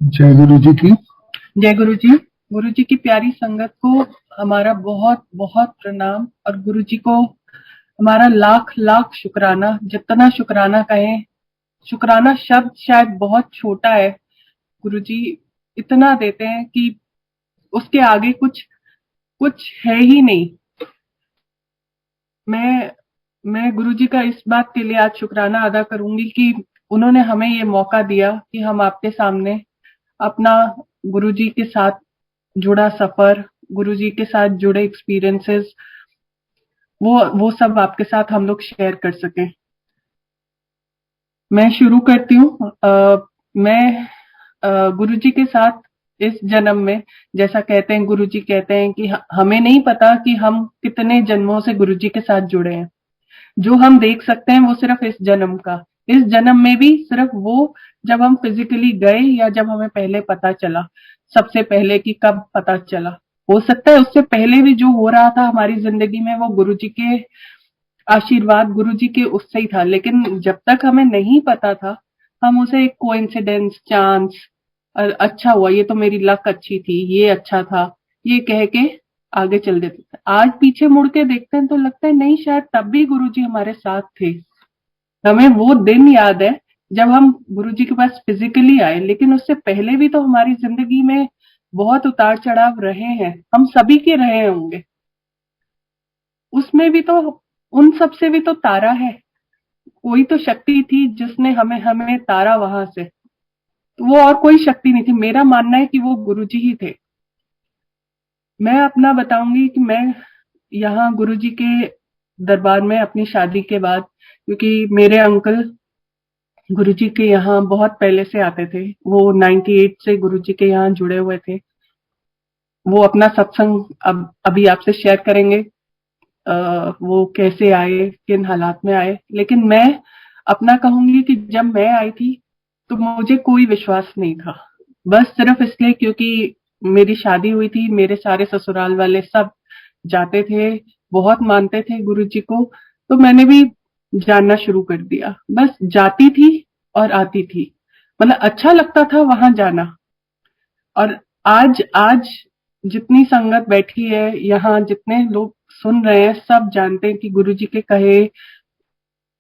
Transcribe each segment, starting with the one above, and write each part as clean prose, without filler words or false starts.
जय गुरु जी की। जय गुरु जी। गुरु जी की प्यारी संगत को हमारा बहुत बहुत प्रणाम और गुरु जी को हमारा लाख लाख शुक्राना। जितना शुक्राना कहें, शुक्राना शब्द शायद बहुत छोटा है। गुरु जी इतना देते हैं कि उसके आगे कुछ कुछ है ही नहीं। मैं मैं गुरु जी का इस बात के लिए आज शुक्राना अदा करूंगी कि उन्होंने हमें ये मौका दिया कि हम आपके सामने अपना गुरु जी के साथ जुड़ा सफर, गुरु जी के साथ जुड़े एक्सपीरियंसेस, वो सब आपके साथ हम लोग शेयर कर सकें। मैं शुरू करती हूँ। मैं गुरु जी के साथ इस जन्म में, जैसा कहते हैं गुरु जी कहते हैं कि हमें नहीं पता कि हम कितने जन्मों से गुरु जी के साथ जुड़े हैं। जो हम देख सकते हैं वो सिर्फ इस जन्म का। इस जन्म में भी सिर्फ वो जब हम फिजिकली गए या जब हमें पहले पता चला, सबसे पहले कि कब पता चला। हो सकता है उससे पहले भी जो हो रहा था हमारी जिंदगी में वो गुरु जी के आशीर्वाद, गुरु जी के उससे ही था। लेकिन जब तक हमें नहीं पता था, हम उसे एक कोइंसिडेंस, चांस, अच्छा हुआ, ये तो मेरी लक अच्छी थी, ये अच्छा था, ये कह के आगे चल देते थे। आज पीछे मुड़ के देखते हैं तो लगता है नहीं, शायद तब भी गुरु जी हमारे साथ थे। हमें वो दिन याद है जब हम गुरु जी के पास फिजिकली आए, लेकिन उससे पहले भी तो हमारी जिंदगी में बहुत उतार चढ़ाव रहे हैं, हम सभी के रहे होंगे। उसमें भी तो, उन सब से भी तो तारा है। कोई तो शक्ति थी जिसने हमें हमें तारा वहां से, तो वो और कोई शक्ति नहीं थी। मेरा मानना है कि वो गुरुजी ही थे। मैं अपना बताऊंगी कि मैं यहाँ गुरुजी के दरबार में अपनी शादी के बाद, क्योंकि मेरे अंकल गुरुजी के यहाँ बहुत पहले से आते थे, वो 98 से गुरुजी के यहाँ जुड़े हुए थे। वो अपना सत्संग अब अभी आपसे शेयर करेंगे, वो कैसे आए, किन हालात में आए। लेकिन मैं अपना कहूंगी कि जब मैं आई थी तो मुझे कोई विश्वास नहीं था। बस सिर्फ इसलिए क्योंकि मेरी शादी हुई थी, मेरे सारे ससुराल वाले सब जाते थे, बहुत मानते थे गुरु जी को, तो मैंने भी जानना शुरू कर दिया। बस जाती थी और आती थी, मतलब अच्छा लगता था वहां जाना। और आज आज जितनी संगत बैठी है यहाँ, जितने लोग सुन रहे हैं, सब जानते हैं कि गुरु जी के कहे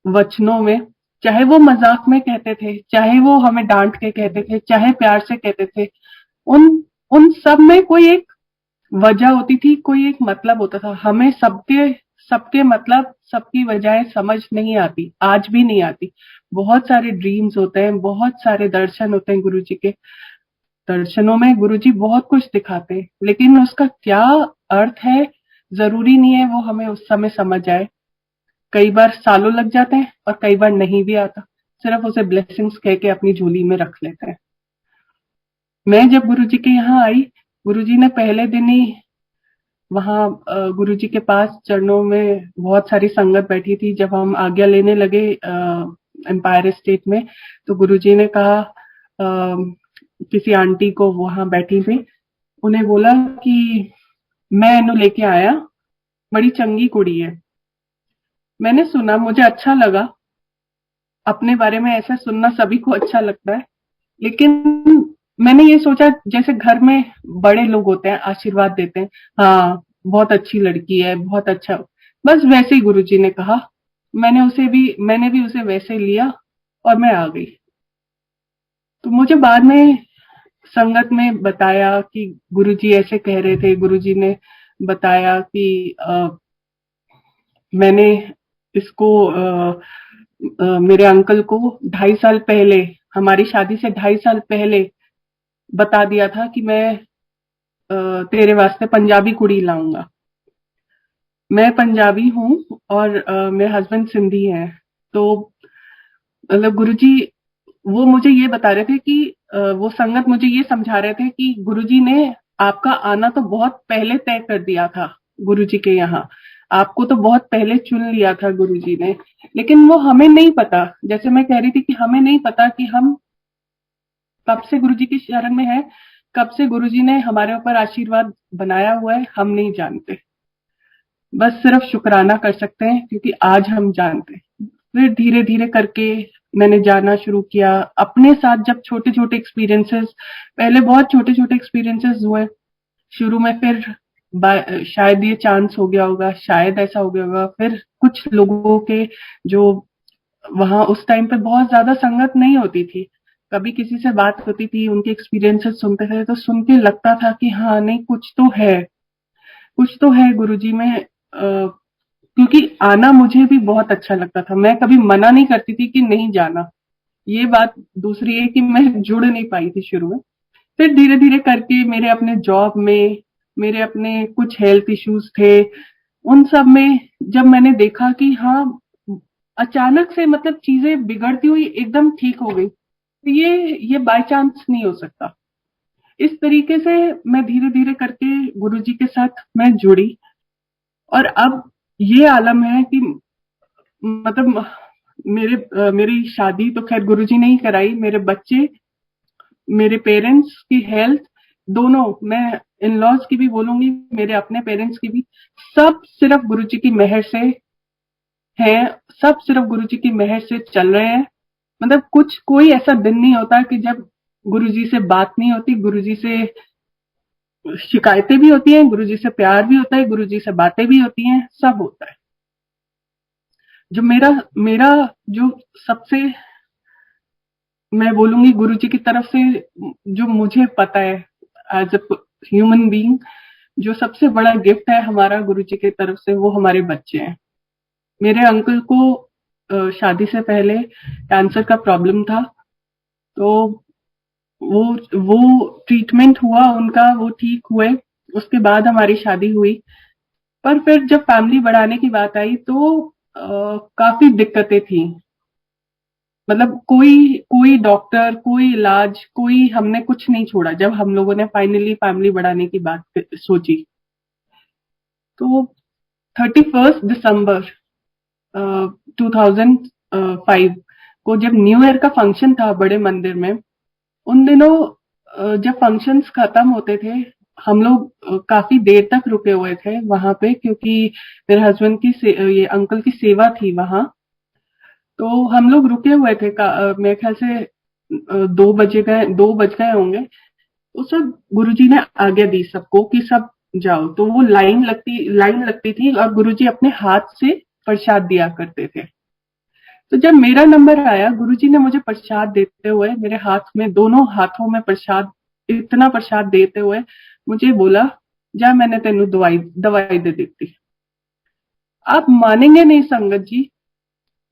वचनों में, चाहे वो मजाक में कहते थे, चाहे वो हमें डांट के कहते थे, चाहे प्यार से कहते थे, उन उन सब में कोई एक वजह होती थी, कोई एक मतलब होता था। हमें सबके सबके मतलब, सबकी वजहें समझ नहीं आती, आज भी नहीं आती। बहुत सारे ड्रीम्स होते हैं, बहुत सारे दर्शन होते हैं गुरु जी के। दर्शनों में गुरुजी बहुत कुछ दिखाते हैं, लेकिन उसका क्या अर्थ है, जरूरी नहीं है वो हमें उस समय समझ आए। कई बार सालों लग जाते हैं और कई बार नहीं भी आता, सिर्फ उसे ब्लेसिंग्स कह के अपनी झोली में रख लेते हैं। मैं जब गुरुजी के यहाँ आई, गुरुजी ने पहले दिन ही वहां गुरुजी के पास चरणों में बहुत सारी संगत बैठी थी। जब हम आज्ञा लेने लगे एम्पायर स्टेट में, तो गुरुजी ने कहा, किसी आंटी को वहां बैठी थी, उन्हें बोला कि मैं इन्हें लेके आया, बड़ी चंगी कुड़ी है। मैंने सुना, मुझे अच्छा लगा। अपने बारे में ऐसा सुनना सभी को अच्छा लगता है। लेकिन मैंने ये सोचा, जैसे घर में बड़े लोग होते हैं, आशीर्वाद देते हैं, हाँ बहुत अच्छी लड़की है, बहुत अच्छा। बस वैसे ही गुरुजी ने कहा। मैंने भी उसे वैसे लिया और मैं आ गई। तो मुझे बाद में संगत में बताया कि गुरुजी ऐसे कह रहे थे। गुरुजी ने बताया कि मैंने इसको मेरे अंकल को 2.5 साल पहले, हमारी शादी से 2.5 साल पहले बता दिया था कि मैं तेरे वास्ते पंजाबी कुड़ी लाऊंगा। मैं पंजाबी हूँ और मेरे हस्बैंड सिंधी हैं। तो मतलब गुरुजी वो मुझे ये बता रहे थे कि वो संगत मुझे ये समझा रहे थे कि गुरुजी ने आपका आना तो बहुत पहले तय कर दिया था गुरुजी के यहाँ। आपको तो बहुत पहले चुन लिया था गुरुजी ने। लेकिन वो हमें नहीं पता, जैसे मैं कह रही थी कि हमें नहीं पता कि हम कब से गुरुजी की शरण में हैं, कब से गुरुजी ने हमारे ऊपर आशीर्वाद बनाया हुआ है, हम नहीं जानते। बस सिर्फ शुक्राना कर सकते हैं क्योंकि आज हम जानते हैं। फिर धीरे धीरे करके मैंने जाना शुरू किया अपने साथ। जब छोटे छोटे एक्सपीरियंसेस, पहले बहुत छोटे छोटे एक्सपीरियंसेस हुए शुरू में, फिर शायद ये चांस हो गया होगा, शायद ऐसा हो गया होगा। फिर कुछ लोगों के जो वहां उस टाइम पे बहुत ज्यादा संगत नहीं होती थी, कभी किसी से बात होती थी, उनके एक्सपीरियंसेस सुनते थे तो सुन के लगता था कि हाँ नहीं, कुछ तो है, कुछ तो है गुरुजी में। क्योंकि आना मुझे भी बहुत अच्छा लगता था, मैं कभी मना नहीं करती थी कि नहीं जाना। ये बात दूसरी है कि मैं जुड़ नहीं पाई थी शुरू में। फिर धीरे धीरे करके मेरे अपने जॉब में, मेरे अपने कुछ हेल्थ इश्यूज थे, उन सब में जब मैंने देखा कि हाँ अचानक से मतलब चीजें बिगड़ती हुई एकदम ठीक हो गई, तो ये बाय चांस नहीं हो सकता। इस तरीके से मैं धीरे धीरे करके गुरुजी के साथ मैं जुड़ी। और अब ये आलम है कि मतलब मेरी शादी तो खैर गुरुजी ने ही कराई, मेरे बच्चे, मेरे पेरेंट्स की हेल्थ, दोनों, मैं इन लॉज की भी बोलूंगी, मेरे अपने पेरेंट्स की भी, सब सिर्फ गुरुजी की मेहर से हैं, सब सिर्फ गुरुजी की मेहर से चल रहे हैं। मतलब कुछ कोई ऐसा दिन नहीं होता कि जब गुरुजी से बात नहीं होती। गुरुजी से शिकायतें भी होती हैं, गुरुजी से प्यार भी होता है, गुरुजी से बातें भी होती हैं, सब होता है। जो मेरा मेरा जो सबसे, मैं बोलूंगी गुरुजी की तरफ से जो मुझे पता है एज अ ह्यूमन बीइंग, जो सबसे बड़ा गिफ्ट है हमारा गुरुजी की तरफ से, वो हमारे बच्चे हैं। मेरे अंकल को शादी से पहले कैंसर का प्रॉब्लम था, तो वो वो ट्रीटमेंट हुआ उनका, वो ठीक हुए, उसके बाद हमारी शादी हुई। पर फिर जब फैमिली बढ़ाने की बात आई तो काफी दिक्कतें थी। मतलब कोई कोई डॉक्टर, कोई इलाज, कोई, हमने कुछ नहीं छोड़ा जब हम लोगों ने फाइनली फैमिली बढ़ाने की बात सोची। तो 31 दिसंबर 2005 को जब न्यू ईयर का फंक्शन था बड़े मंदिर में, उन दिनों जब फंक्शंस खत्म होते थे, हम लोग काफी देर तक रुके हुए थे वहां पे, क्योंकि मेरे हस्बैंड की ये अंकल की सेवा थी वहां। तो हम लोग रुके हुए थे, मेरे ख्याल से 2 बज गए होंगे। उस वक्त गुरुजी ने आज्ञा दी सबको कि सब जाओ। तो वो लाइन लगती थी और गुरुजी अपने हाथ से प्रसाद दिया करते थे। तो जब मेरा नंबर आया, गुरुजी ने मुझे प्रसाद देते हुए, मेरे हाथ में, दोनों हाथों में प्रसाद, इतना प्रसाद देते हुए मुझे बोला, जा मैंने तेनू दवाई दे दी। आप मानेंगे नहीं संगत जी,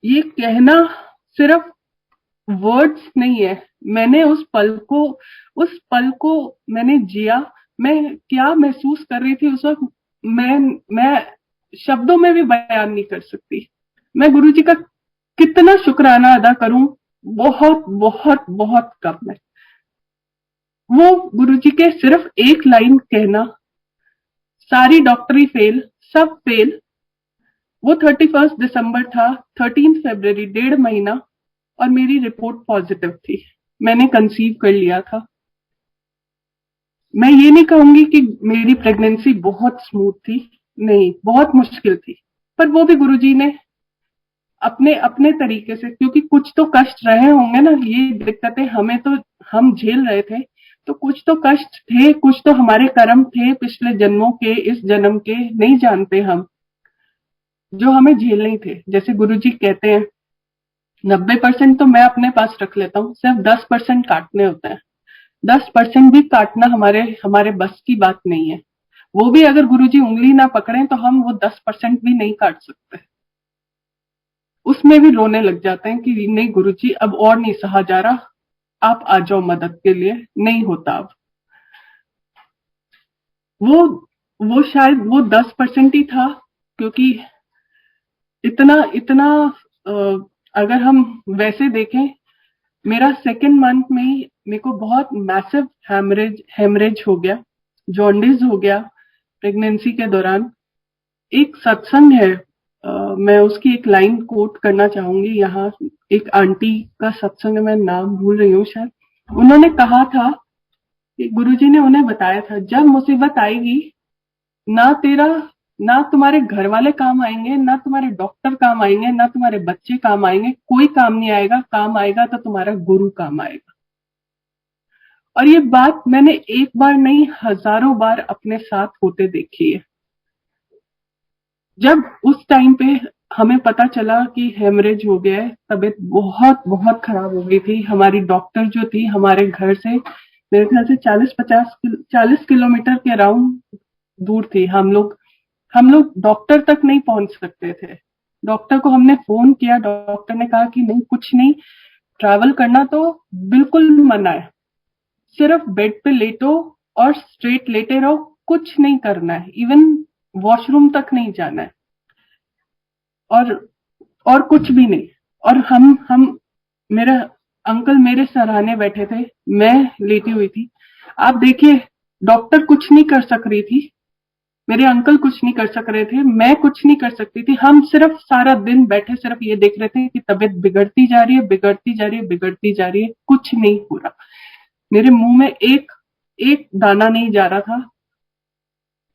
ये कहना सिर्फ वर्ड्स नहीं है। मैंने उस पल को मैंने जिया। मैं क्या महसूस कर रही थी उस वक्त, मैं शब्दों में भी बयान नहीं कर सकती। मैं गुरुजी का कितना शुक्राना अदा करूं, बहुत बहुत बहुत कम है। वो गुरुजी के सिर्फ एक लाइन कहना, सारी डॉक्टरी फेल, सब फेल। वो 31 दिसंबर था, 13 फरवरी, 1.5 महीना, और मेरी रिपोर्ट पॉजिटिव थी। मैंने कंसीव कर लिया था। मैं ये नहीं कहूंगी कि मेरी प्रेगनेंसी बहुत स्मूथ थी, नहीं, बहुत मुश्किल थी। पर वो भी गुरुजी ने अपने अपने तरीके से, क्योंकि कुछ तो कष्ट रहे होंगे ना, ये दिक्कतें हमें तो, हम झेल रहे थे, तो कुछ तो कष्ट थे, कुछ तो हमारे कर्म थे पिछले जन्मों के, इस जन्म के नहीं जानते हम, जो हमें झेलने ही थे। जैसे गुरुजी कहते हैं 90% तो मैं अपने पास रख लेता हूँ, सिर्फ 10% काटने होते हैं। 10% भी काटना हमारे हमारे बस की बात नहीं है। वो भी अगर गुरुजी उंगली ना पकड़े तो हम वो 10% भी नहीं काट सकते। उसमें भी रोने लग जाते हैं कि नहीं गुरुजी, अब और नहीं सहा जा रहा, आप आ जाओ मदद के लिए, नहीं होता अब। वो वो शायद वो 10% ही था, क्योंकि इतना इतना अगर हम वैसे देखें, मेरा सेकेंड मंथ में ही मेरे को बहुत मैसिव हेमरेज हो गया, जॉन्डिस हो गया प्रेगनेंसी के दौरान। एक सत्संग है, मैं उसकी एक लाइन कोट करना चाहूंगी यहाँ। एक आंटी का सत्संग है, मैं नाम भूल रही हूँ शायद। उन्होंने कहा था कि गुरुजी ने उन्हें बताया था, जब मुसीबत आएगी, ना तेरा ना तुम्हारे घर वाले काम आएंगे, ना तुम्हारे डॉक्टर काम आएंगे, ना तुम्हारे बच्चे काम आएंगे, कोई काम नहीं आएगा। काम आएगा तो तुम्हारा गुरु काम आएगा। और ये बात मैंने एक बार नहीं, हजारों बार अपने साथ होते देखी है। जब उस टाइम पे हमें पता चला कि हेमरेज हो गया है, तबीयत बहुत बहुत खराब हो गई थी। हमारी डॉक्टर जो थी हमारे घर से मेरे ख्याल से 40 किलोमीटर के अराउंड दूर थी। हम लोग डॉक्टर तक नहीं पहुंच सकते थे। डॉक्टर को हमने फोन किया, डॉक्टर ने कहा कि नहीं, कुछ नहीं, ट्रैवल करना तो बिल्कुल मना है, सिर्फ बेड पे लेटो और स्ट्रेट लेटे रहो, कुछ नहीं करना है, इवन वॉशरूम तक नहीं जाना है, और और कुछ भी नहीं। और हम मेरा अंकल मेरे सराहने बैठे थे, मैं लेटी हुई थी। आप देखिए, डॉक्टर कुछ नहीं कर सक रही थी, मेरे अंकल कुछ नहीं कर सक रहे थे, मैं कुछ नहीं कर सकती थी। हम सिर्फ सारा दिन बैठे सिर्फ ये देख रहे थे कि तबीयत बिगड़ती जा रही है, बिगड़ती जा रही है, बिगड़ती जा रही है, कुछ नहीं हो रहा। मेरे मुंह में एक एक दाना नहीं जा रहा था।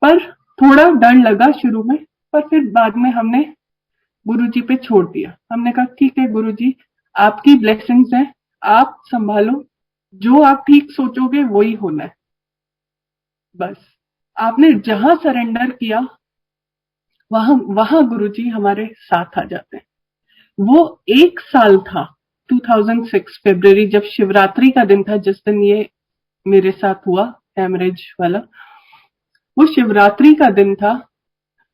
पर थोड़ा डर लगा शुरू में, पर फिर बाद में हमने गुरुजी पे छोड़ दिया। हमने कहा ठीक है गुरुजी, आपकी ब्लेसिंग्स हैं, आप संभालो, जो आप ठीक सोचोगे वही होना है। बस आपने जहां सरेंडर किया, वहां वहां गुरुजी हमारे साथ आ जाते हैं। वो एक साल था, 2006 फरवरी, जब शिवरात्रि का दिन था, जिस दिन ये मेरे साथ हुआ हेमरेज वाला, वो शिवरात्रि का दिन था।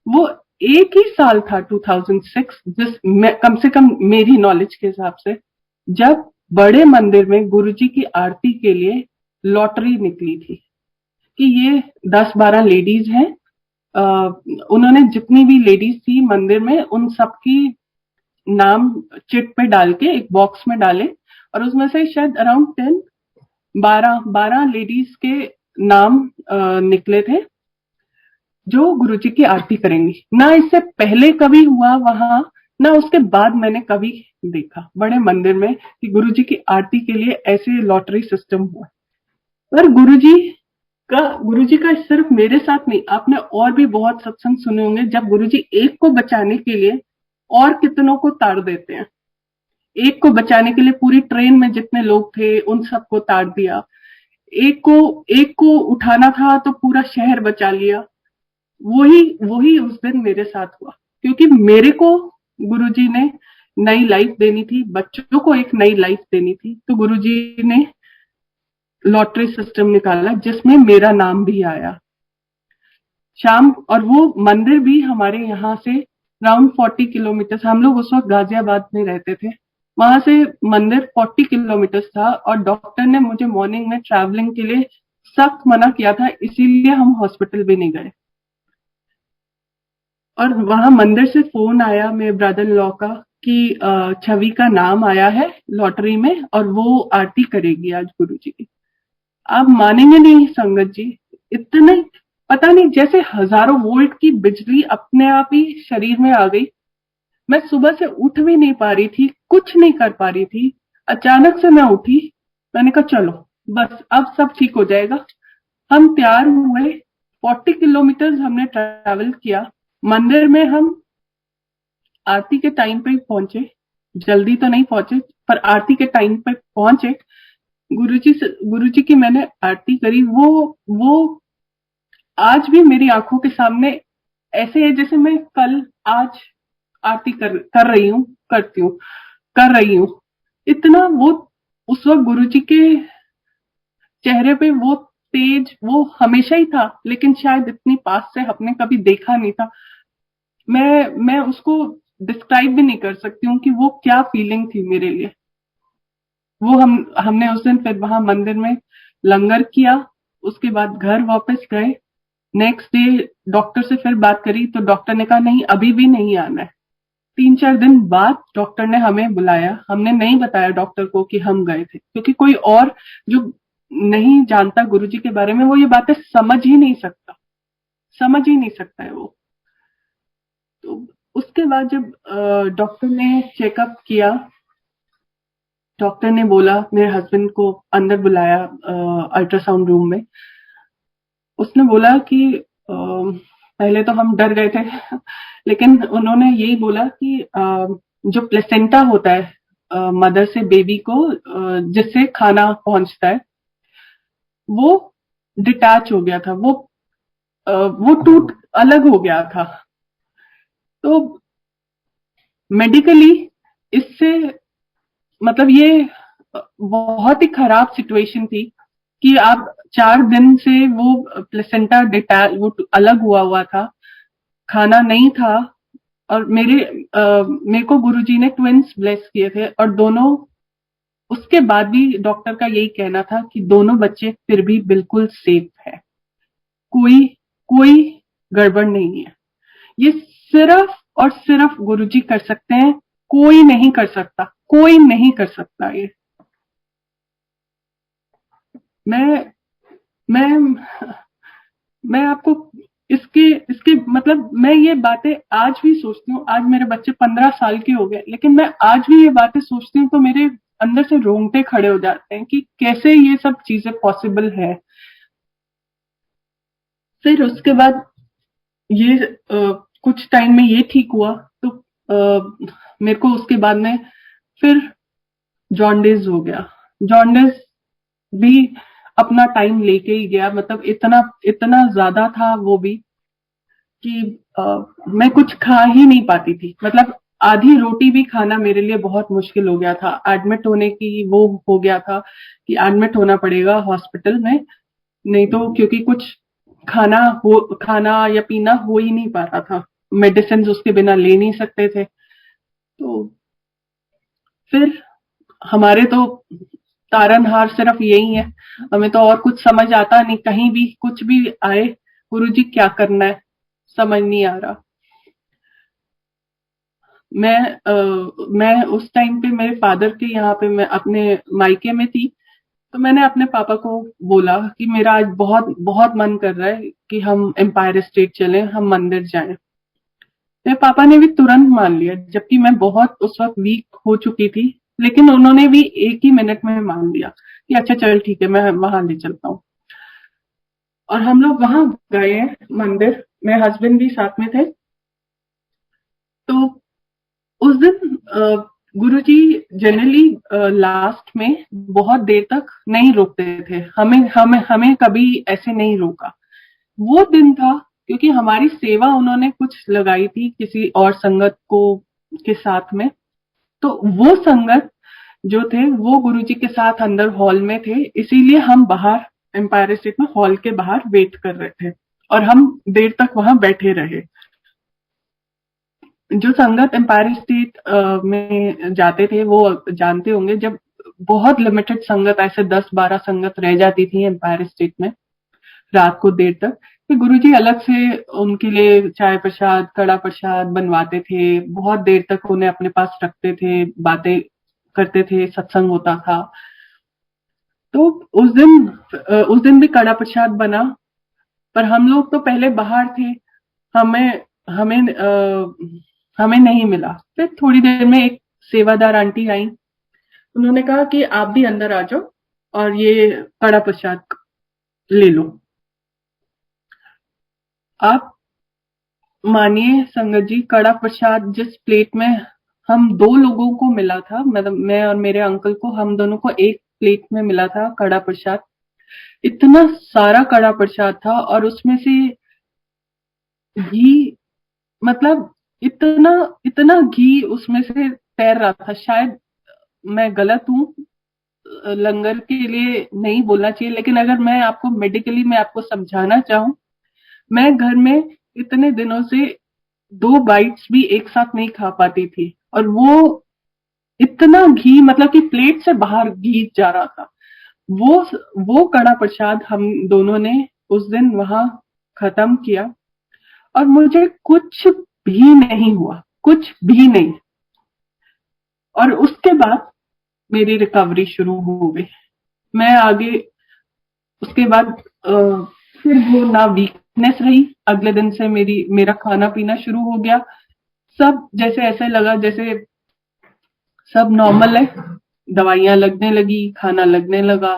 वो एक ही साल था 2006, कम से कम मेरी नॉलेज के हिसाब से, जब बड़े मंदिर में गुरुजी की आरती के लिए लॉटरी निकली थी कि ये 10-12 लेडीज हैं। उन्होंने जितनी भी लेडीज थी मंदिर में, उन सबकी नाम चिट पे डाल के एक बॉक्स में डाले, और उसमें से शायद अराउंड 12 लेडीज के नाम निकले थे जो गुरुजी की आरती करेंगी। ना इससे पहले कभी हुआ वहां, ना उसके बाद मैंने कभी देखा बड़े मंदिर में कि गुरुजी की आरती के लिए ऐसे लॉटरी सिस्टम हुआ। पर गुरुजी का सिर्फ मेरे साथ नहीं, आपने और भी बहुत सत्संग सुने होंगे जब गुरुजी एक को बचाने के लिए और कितनों को तार देते हैं। एक को बचाने के लिए पूरी ट्रेन में जितने लोग थे उन सबको तार दिया। एक को उठाना था तो पूरा शहर बचा लिया। वही वही उस दिन मेरे साथ हुआ, क्योंकि मेरे को गुरुजी ने नई लाइफ देनी थी, बच्चों को एक नई लाइफ देनी थी, तो गुरुजी ने लॉटरी सिस्टम निकाला जिसमें मेरा नाम भी आया। शाम, और वो मंदिर भी हमारे यहाँ से राउंड 40 किलोमीटर, हम लोग उस वक्त गाजियाबाद में रहते थे, वहां से मंदिर 40 किलोमीटर था। और डॉक्टर ने मुझे मॉर्निंग में ट्रैवलिंग के लिए सख्त मना किया था, इसीलिए हम हॉस्पिटल भी नहीं गए। और वहां मंदिर से फोन आया मेरे ब्रदर लॉ का कि छवि का नाम आया है लॉटरी में और वो आरती करेगी आज गुरुजी की। आप मानेंगे नहीं संगत जी, इतने, पता नहीं, जैसे हजारों वोल्ट की बिजली अपने आप ही शरीर में आ गई। मैं सुबह से उठ भी नहीं पा रही थी, कुछ नहीं कर पा रही थी। अचानक से मैं उठी, मैंने कहा चलो बस अब सब ठीक हो जाएगा। हम तैयार हुए, 40 किलोमीटर हमने ट्रैवल किया। मंदिर में हम आरती के टाइम पे पहुंचे, जल्दी तो नहीं पहुंचे पर आरती के टाइम पे पहुंचे। गुरुजी की मैंने आरती करी। वो आज भी मेरी आंखों के सामने ऐसे है जैसे मैं कल आज आरती कर रही हूँ, करती हूँ, कर रही हूँ। इतना वो, उस वक्त गुरुजी के चेहरे पे वो तेज, वो हमेशा ही था, लेकिन शायद इतनी पास से हमने कभी देखा नहीं था। मैं उसको डिस्क्राइब भी नहीं कर सकती हूँ कि वो क्या फीलिंग थी मेरे लिए। वो हमने उस दिन फिर वहां मंदिर में लंगर किया, उसके बाद घर वापस गए। नेक्स्ट डे डॉक्टर से फिर बात करी तो डॉक्टर ने कहा नहीं, अभी भी नहीं आना है। 3-4 दिन बाद डॉक्टर ने हमें बुलाया। हमने नहीं बताया डॉक्टर को कि हम गए थे, क्योंकि कोई और जो नहीं जानता गुरुजी के बारे में वो ये बातें समझ ही नहीं सकता, समझ ही नहीं सकता है वो। तो उसके बाद जब डॉक्टर ने चेकअप किया, डॉक्टर ने बोला, मेरे हस्बैंड को अंदर बुलाया अल्ट्रासाउंड रूम में। उसने बोला कि पहले तो हम डर गए थे लेकिन उन्होंने यही बोला कि जो प्लेसेंटा होता है मदर से बेबी को जिससे खाना पहुंचता है, वो डिटैच हो गया था, वो टूट अलग हो गया था। तो मेडिकली इससे मतलब ये बहुत ही खराब सिचुएशन थी कि आप 4 दिन से वो प्लेसेंटा वो अलग हुआ था, खाना नहीं था। और मेरे को गुरुजी ने ट्विंस ब्लेस किए थे और दोनों, उसके बाद भी डॉक्टर का यही कहना था कि दोनों बच्चे फिर भी बिल्कुल सेफ है, कोई कोई गड़बड़ नहीं है। ये सिर्फ और सिर्फ गुरुजी कर सकते हैं, कोई नहीं कर सकता, कोई नहीं कर सकता ये। मैं मैं मैं आपको इसके इसके मतलब मैं ये बातें आज भी सोचती हूँ। आज मेरे बच्चे 15 साल के हो गए, लेकिन मैं आज भी ये बातें सोचती हूँ तो मेरे अंदर से रोंगटे खड़े हो जाते हैं कि कैसे ये सब चीजें पॉसिबल है। फिर उसके बाद ये कुछ टाइम में ये ठीक हुआ, तो मेरे को उसके बाद में फिर जॉन्डिस हो गया। जॉन्डिस भी अपना टाइम लेके ही गया, मतलब इतना इतना ज्यादा था वो भी कि मैं कुछ खा ही नहीं पाती थी। मतलब आधी रोटी भी खाना मेरे लिए बहुत मुश्किल हो गया था। एडमिट होने की वो हो गया था कि एडमिट होना पड़ेगा हॉस्पिटल में, नहीं तो क्योंकि कुछ खाना या पीना हो ही नहीं पा रहा था, मेडिसिन उसके बिना ले नहीं सकते थे। तो फिर हमारे तो तारनहार सिर्फ यही है, हमें तो और कुछ समझ आता नहीं, कहीं भी कुछ भी आए गुरुजी क्या करना है समझ नहीं आ रहा। मैं उस टाइम पे मेरे फादर के यहाँ पे मैं अपने मायके में थी, तो मैंने अपने पापा को बोला कि मेरा आज बहुत बहुत मन कर रहा है कि हम एम्पायर स्टेट चलें, हम मंदिर जाएं। मेरे पापा ने भी तुरंत मान लिया, जबकि मैं बहुत उस वक्त वीक हो चुकी थी, लेकिन उन्होंने भी एक ही मिनट में मान लिया कि अच्छा चल ठीक है, मैं वहां ले चलता हूँ। और हम लोग वहां गए हैं मंदिर, मेरे हस्बैंड भी साथ में थे। तो उस दिन गुरुजी जनरली लास्ट में बहुत देर तक नहीं रोकते थे, हमें हमें हमें कभी ऐसे नहीं रोका। वो दिन था क्योंकि हमारी सेवा उन्होंने कुछ लगाई थी किसी और संगत को के साथ में, तो वो संगत जो थे वो गुरुजी के साथ अंदर हॉल में थे, इसीलिए हम बाहर एम्पायर स्टेट में हॉल के बाहर वेट कर रहे थे और हम देर तक वहां बैठे रहे। जो संगत एम्पायर स्टेट में जाते थे वो जानते होंगे, जब बहुत लिमिटेड संगत, ऐसे 10-12 संगत रह जाती थी एम्पायर स्टेट में रात को देर तक, फिर गुरुजी अलग से उनके लिए चाय प्रसाद, कड़ा प्रसाद बनवाते थे, बहुत देर तक उन्हें अपने पास रखते थे, बातें करते थे, सत्संग होता था। तो उस दिन भी कड़ा प्रसाद बना, पर हम लोग तो पहले बाहर थे, हमें हमें हमें नहीं मिला। फिर थोड़ी देर में एक सेवादार आंटी आई, उन्होंने कहा कि आप भी अंदर आ जाओ और ये कड़ा प्रसाद ले लो। आप मानिए संगत जी, कड़ा प्रसाद जिस प्लेट में हम दो लोगों को मिला था, मतलब मैं और मेरे अंकल को, हम दोनों को एक प्लेट में मिला था कड़ा प्रसाद। इतना सारा कड़ा प्रसाद था और उसमें से घी, मतलब इतना इतना घी उसमें से तैर रहा था। शायद मैं गलत हूँ, लंगर के लिए नहीं बोलना चाहिए, लेकिन अगर मैं आपको मेडिकली मैं आपको समझाना चाहूँ, मैं घर में इतने दिनों से 2 बाइट्स भी एक साथ नहीं खा पाती थी और वो इतना घी, मतलब कि प्लेट से बाहर घी जा रहा था। वो वो कड़ा प्रसाद हम दोनों ने उस दिन वहां खत्म किया और मुझे कुछ भी नहीं हुआ, कुछ भी नहीं। और उसके बाद मेरी रिकवरी शुरू हो गई। मैं आगे उसके बाद फिर वो ना वीकनेस रही, अगले दिन से मेरा खाना पीना शुरू हो गया, सब जैसे ऐसे लगा जैसे सब नॉर्मल है, दवाइयां लगने लगी, खाना लगने लगा,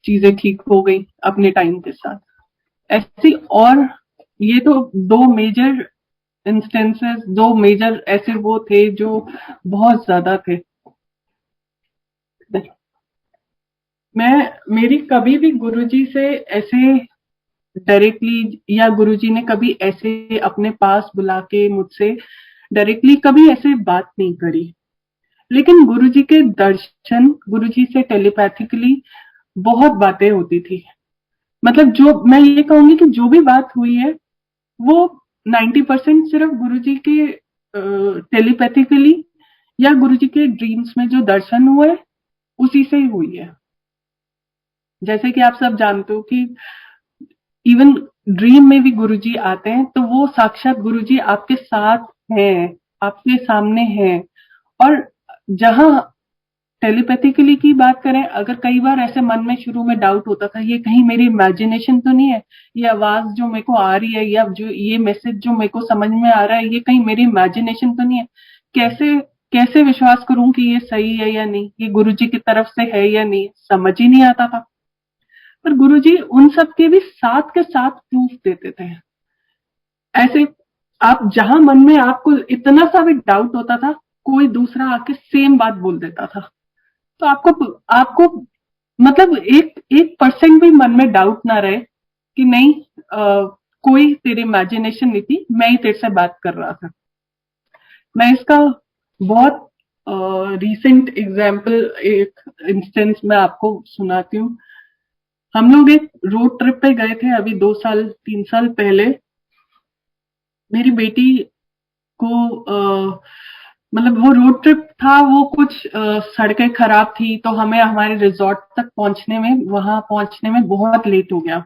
चीजें ठीक हो गई अपने टाइम के साथ। ऐसी और ये तो दो मेजर इंस्टेंसेस, दो मेजर ऐसे वो थे जो बहुत ज्यादा थे। मैं मेरी कभी भी गुरुजी से ऐसे डायरेक्टली, या गुरुजी ने कभी ऐसे अपने पास बुला के मुझसे डायरेक्टली कभी ऐसे बात नहीं करी। लेकिन गुरुजी के दर्शन, गुरुजी से टेलीपैथिकली बहुत बातें होती थी। मतलब जो मैं ये कहूंगी कि जो भी बात हुई है वो 90% सिर्फ गुरुजी के टेलीपैथिकली या गुरुजी के ड्रीम्स में जो दर्शन हुए उसी से ही हुई है। जैसे कि आप सब जानते हो कि इवन ड्रीम में भी गुरुजी आते हैं, तो वो साक्षात गुरुजी आपके साथ हैं, आपके सामने हैं। और जहां टेलीपैथिकली की बात करें, अगर कई बार ऐसे मन में शुरू में डाउट होता था, ये कहीं मेरी इमेजिनेशन तो नहीं है, ये आवाज जो मेरे को आ रही है या जो ये मैसेज जो मेरे को समझ में आ रहा है, ये कहीं मेरी इमेजिनेशन तो नहीं है। कैसे कैसे विश्वास करूं कि ये सही है या नहीं, ये गुरुजी की तरफ से है या नहीं, समझ ही नहीं आता था। पर गुरुजी उन सब के भी साथ के साथ प्रूफ देते थे। ऐसे आप जहां मन में आपको इतना सा भी डाउट होता था, कोई दूसरा आके सेम बात बोल देता था। तो आपको आपको मतलब एक एक परसेंट भी मन में डाउट ना रहे कि नहीं, कोई तेरी इमेजिनेशन नहीं थी, मैं ही तेरे से बात कर रहा था। मैं इसका बहुत रीसेंट एग्जाम्पल, एक इंस्टेंस मैं आपको सुनाती हूँ। हम लोग एक रोड ट्रिप पे गए थे अभी 2 साल 3 साल पहले। मेरी बेटी को मतलब वो रोड ट्रिप था, वो कुछ सड़कें खराब थी, तो हमें हमारे रिजॉर्ट तक पहुंचने में, वहां पहुंचने में बहुत लेट हो गया।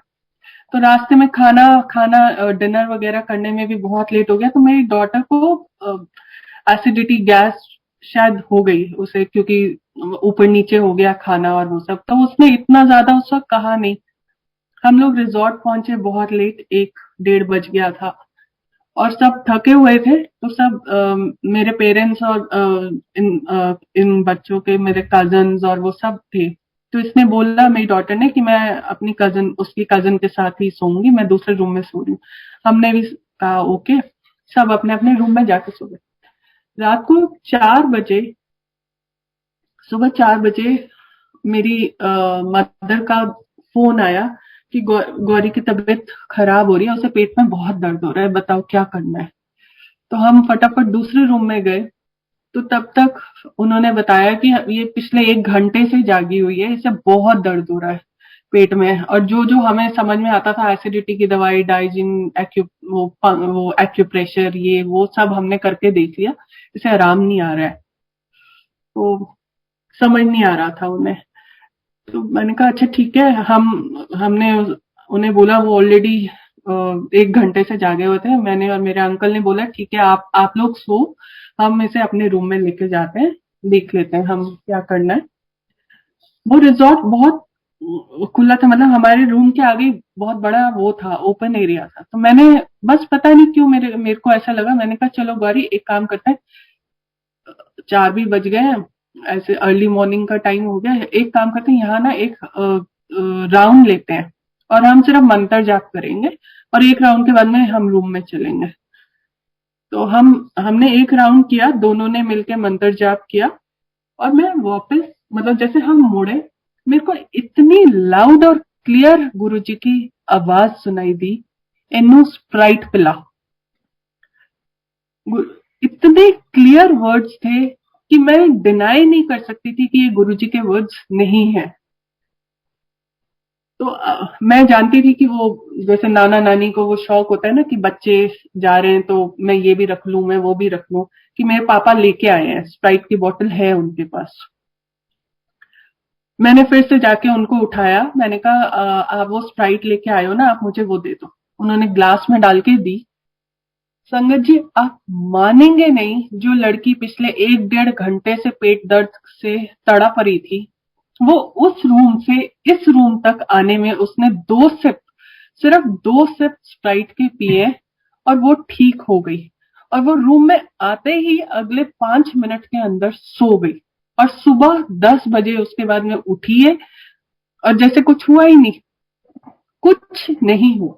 तो रास्ते में खाना खाना डिनर वगैरह करने में भी बहुत लेट हो गया। तो मेरी डॉटर को एसिडिटी, गैस शायद हो गई उसे, क्योंकि ऊपर नीचे हो गया खाना और वो सब। तो उसने इतना ज्यादा उस वक्त कहा नहीं। हम लोग रिजॉर्ट पहुंचे बहुत लेट, 1 1:30 बज गया था और सब थके हुए थे। तो सब मेरे पेरेंट्स और इन बच्चों के मेरे कजन्स और वो सब थे। तो इसने बोला, मेरी डॉटर ने, कि मैं अपनी कजन, उसकी कजन के साथ ही सोऊंगी, मैं दूसरे रूम में सो रही हूँ। हमने भी कहा ओके, सब अपने अपने रूम में जाके सो गए। रात को 4 बजे, सुबह 4 बजे मेरी मदर का फोन आया कि गौरी की तबीयत खराब हो रही है, उसे पेट में बहुत दर्द हो रहा है, बताओ क्या करना है। तो हम फटाफट दूसरे रूम में गए। तो तब तक उन्होंने बताया कि ये पिछले 1 घंटे से जागी हुई है, इसे बहुत दर्द हो रहा है पेट में। और जो जो हमें समझ में आता था, एसिडिटी की दवाई, डाइजिन, वो एक्यूप्रेशर, ये वो सब हमने करके देख लिया, इसे आराम नहीं आ रहा है। तो समझ नहीं आ रहा था उन्हें। तो मैंने कहा अच्छा ठीक है। हमने उन्हें बोला, वो ऑलरेडी 1 घंटे से जागे हुए थे। मैंने और मेरे अंकल ने बोला ठीक है, आप लोग सो, हम इसे अपने रूम में लेके जाते हैं, देख लेते हैं हम क्या करना है। वो रिजॉर्ट बहुत खुला था, मतलब हमारे रूम के आगे बहुत बड़ा वो था, ओपन एरिया था। तो मैंने, बस पता नहीं क्यों मेरे मेरे को ऐसा लगा, मैंने कहा चलो गौरी एक काम करते हैं, 4 भी बज गए हैं, ऐसे अर्ली मॉर्निंग का टाइम हो गया है, एक काम करते हैं, यहाँ ना एक राउंड लेते हैं और हम सिर्फ मंत्र जाप करेंगे, और एक राउंड के बाद में हम रूम में चलेंगे। तो हमने एक राउंड किया, दोनों ने मिलकर मंत्र जाप किया। और मैं वापस, मतलब जैसे हम मुड़े, मेरे को इतनी लाउड और क्लियर गुरुजी की आवाज सुनाई दी, इन्नू स्प्राइट पिला। इतने क्लियर वर्ड्स थे कि मैं डिनाई नहीं कर सकती थी कि ये गुरुजी के वर्ड्स नहीं है। तो मैं जानती थी कि वो, जैसे नाना नानी को वो शौक होता है ना कि बच्चे जा रहे हैं तो मैं ये भी रख लूं, मैं वो भी रख लूं, कि मेरे पापा लेके आए हैं, स्प्राइट की बोतल है उनके पास। मैंने फिर से जाके उनको उठाया, मैंने कहा आप वो स्प्राइट लेके आए हो ना, आप मुझे वो दे दो। उन्होंने ग्लास में डाल के दी। संगत जी, आप मानेंगे नहीं, जो लड़की पिछले 1 1.5 घंटे से पेट दर्द से तड़प रही थी, वो उस रूम से इस रूम तक आने में उसने 2 सिप, सिर्फ 2 सिप स्प्राइट के पिए और वो ठीक हो गई। और वो रूम में आते ही अगले 5 मिनट के अंदर सो गई। और सुबह 10 बजे उसके बाद में उठी है, और जैसे कुछ हुआ ही नहीं, कुछ नहीं हुआ।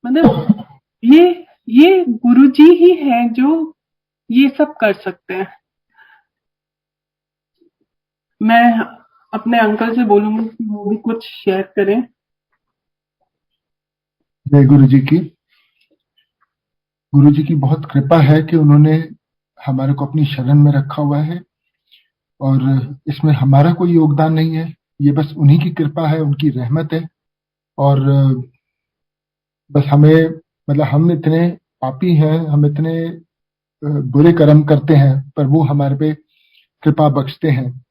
मतलब ये गुरुजी ही हैं जो ये सब कर सकते हैं। मैं अपने अंकल से बोलूंगी कि वो भी कुछ शेयर करें। जय गुरु जी की। गुरु जी की बहुत कृपा है कि उन्होंने हमारे को अपनी शरण में रखा हुआ है, और इसमें हमारा कोई योगदान नहीं है। ये बस उन्हीं की कृपा है, उनकी रहमत है। और बस हमें, मतलब हम इतने पापी हैं, हम इतने बुरे कर्म करते हैं, पर वो हमारे पे कृपा बख्शते हैं।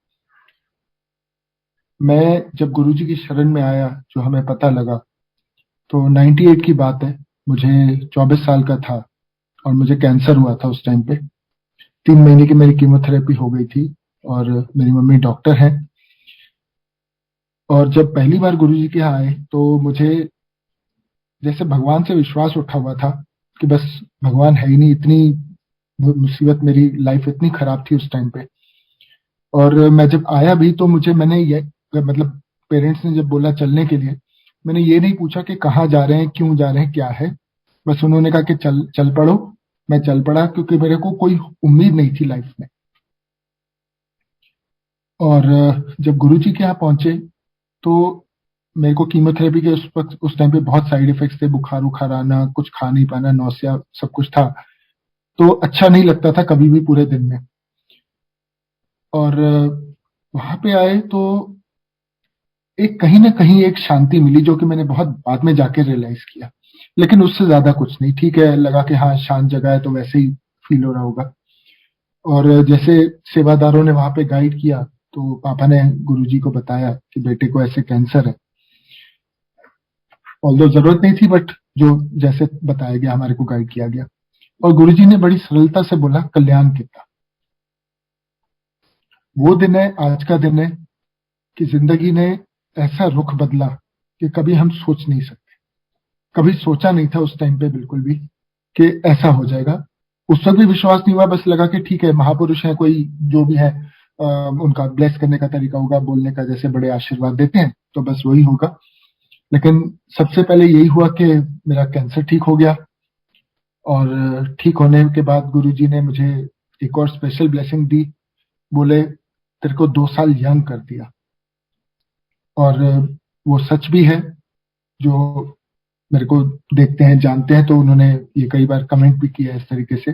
मैं जब गुरु जी की शरण में आया, जो हमें पता लगा, तो 98 की बात है। मुझे 24 साल का था और मुझे कैंसर हुआ था उस टाइम पे। 3 महीने की मेरी कीमोथेरेपी हो गई थी, और मेरी मम्मी डॉक्टर है। और जब पहली बार गुरु जी के यहाँ आए, तो मुझे जैसे भगवान से विश्वास उठा हुआ था कि बस भगवान है ही नहीं, इतनी मुसीबत, मेरी लाइफ इतनी खराब थी उस टाइम पे। और मैं जब आया भी, तो मैंने ये, मतलब पेरेंट्स ने जब बोला चलने के लिए, मैंने ये नहीं पूछा कि कहाँ जा रहे हैं, क्यों जा रहे हैं, क्या है। बस उन्होंने कहा कि चल चल पड़ो। मैं चल पड़ा, क्योंकि मेरे को कोई उम्मीद नहीं थी लाइफ में। और जब गुरु जी के यहाँ पहुंचे, तो मेरे को कीमोथेरेपी के उस टाइम पे बहुत साइड इफेक्ट्स थे, बुखार उखार आना, कुछ खा नहीं पाना, नौसिया, सब कुछ था। तो अच्छा नहीं लगता था कभी भी पूरे दिन में। और वहां पे आए तो एक कहीं ना कहीं एक शांति मिली, जो कि मैंने बहुत बाद में जाके रियलाइज किया। लेकिन उससे ज्यादा कुछ नहीं, ठीक है, लगा कि हाँ शांत जगह है तो वैसे ही फील हो रहा होगा। और जैसे सेवादारों ने वहां पे गाइड किया, तो पापा ने गुरुजी को बताया कि बेटे को ऐसे कैंसर है। ऑल्दो जरूरत नहीं थी, बट जो जैसे बताया गया, हमारे को गाइड किया गया। और गुरुजी ने बड़ी सरलता से बोला, कल्याण कितना। वो दिन है, आज का दिन है, कि जिंदगी ने ऐसा रुख बदला कि कभी हम सोच नहीं सकते। कभी सोचा नहीं था उस टाइम पे बिल्कुल भी कि ऐसा हो जाएगा। उस वक्त भी विश्वास नहीं हुआ, बस लगा कि ठीक है, महापुरुष है कोई, जो भी है, उनका ब्लेस करने का तरीका होगा, बोलने का, जैसे बड़े आशीर्वाद देते हैं, तो बस वही होगा। लेकिन सबसे पहले यही हुआ कि मेरा कैंसर ठीक हो गया। और ठीक होने के बाद गुरुजी ने मुझे एक और स्पेशल ब्लेसिंग दी। बोले, तेरे को 2 साल यंग कर दिया। और वो सच भी है। जो मेरे को देखते हैं, जानते हैं, तो उन्होंने ये कई बार कमेंट भी किया है इस तरीके से।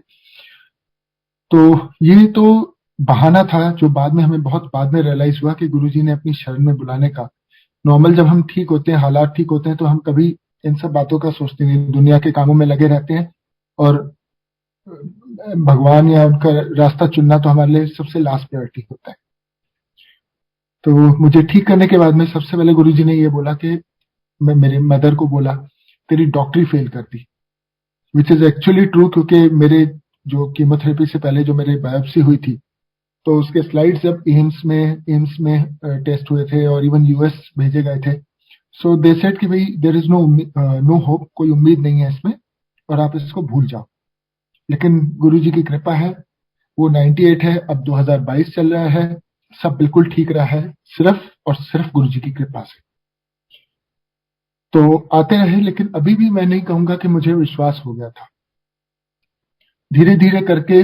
तो ये तो बहाना था, जो बाद में हमें बहुत बाद में रियलाइज हुआ कि गुरुजी ने अपनी शरण में बुलाने का। नॉर्मल जब हम ठीक होते हैं, हालात ठीक होते हैं, तो हम कभी इन सब बातों का सोचते नहीं, दुनिया के कामों में लगे रहते हैं। और भगवान या उनका रास्ता चुनना तो हमारे लिए सबसे लास्ट प्रायोरिटी होता है। तो मुझे ठीक करने के बाद में सबसे पहले गुरुजी ने ये बोला कि, मैं मेरे मदर को बोला, तेरी डॉक्टरी फेल कर दी। विच इज एक्चुअली ट्रू, क्योंकि मेरे जो कीमोथेरेपी से पहले जो मेरी बायोप्सी हुई थी, तो उसके स्लाइड्स जब एम्स में टेस्ट हुए थे, और इवन यूएस भेजे गए थे। सो दे सेड कि भाई देर इज नो होप, कोई उम्मीद नहीं है इसमें, और आप इसको भूल जाओ। लेकिन गुरु जी की कृपा है, वो 98 है, अब 2022 चल रहा है, सब बिल्कुल ठीक रहा है, सिर्फ और सिर्फ गुरु जी की कृपा से। तो आते रहे, लेकिन अभी भी मैं नहीं कहूंगा कि मुझे विश्वास हो गया था। धीरे धीरे करके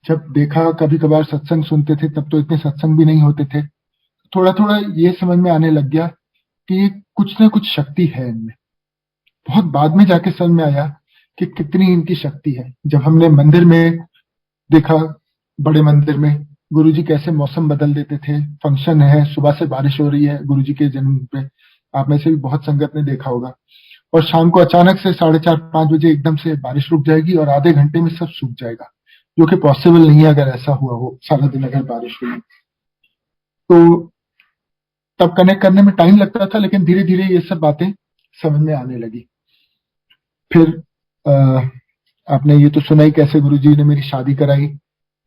जब देखा, कभी कभार सत्संग सुनते थे, तब तो इतने सत्संग भी नहीं होते थे, थोड़ा थोड़ा ये समझ में आने लग गया कि कुछ ना कुछ शक्ति है इनमें। बहुत बाद में जाके समझ में आया कि कितनी इनकी शक्ति है। जब हमने मंदिर में देखा, बड़े मंदिर में गुरुजी कैसे मौसम बदल देते थे। फंक्शन है, सुबह से बारिश हो रही है गुरुजी के जन्म पे, आप में से भी बहुत संगत ने देखा होगा, और शाम को अचानक से 4:30-5 बजे एकदम से बारिश रुक जाएगी और आधे घंटे में सब सूख जाएगा, जो कि पॉसिबल नहीं है अगर ऐसा हुआ हो सारा दिन अगर बारिश हुई। तो तब कनेक्ट करने में टाइम लगता था, लेकिन धीरे धीरे ये सब बातें समझ में आने लगी। फिर आपने ये तो सुना ही, कैसे गुरुजी ने मेरी शादी कराई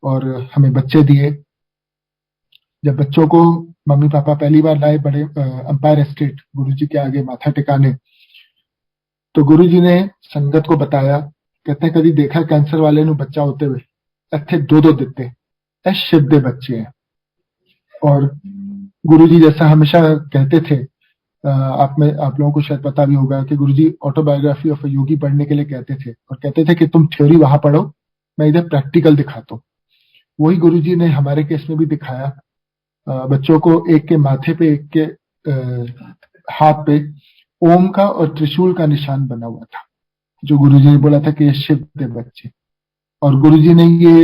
और हमें बच्चे दिए। जब बच्चों को मम्मी पापा पहली बार लाए बड़े अंपायर एस्टेट गुरुजी के आगे माथा टिकाने, तो गुरुजी ने संगत को बताया, कहते हैं कभी देखा कैंसर वाले नु बच्चा होते हुए, इत्थे 2-2 दिते ए शिव दे बच्चे हैं। और गुरुजी जैसा हमेशा कहते थे आप लोगों को शायद पता भी होगा कि गुरुजी ऑटोबायोग्राफी ऑफ अ योगी पढ़ने के लिए कहते थे और कहते थे कि तुम थ्योरी वहां पढ़ो, मैं इधर प्रैक्टिकल दिखाता हूँ। वही गुरुजी ने हमारे केस में भी दिखाया। बच्चों को एक के माथे पे, एक के हाथ पे ओम का और त्रिशूल का निशान बना हुआ था, जो गुरुजी ने बोला था कि ये शिव के बच्चे। और गुरुजी ने ये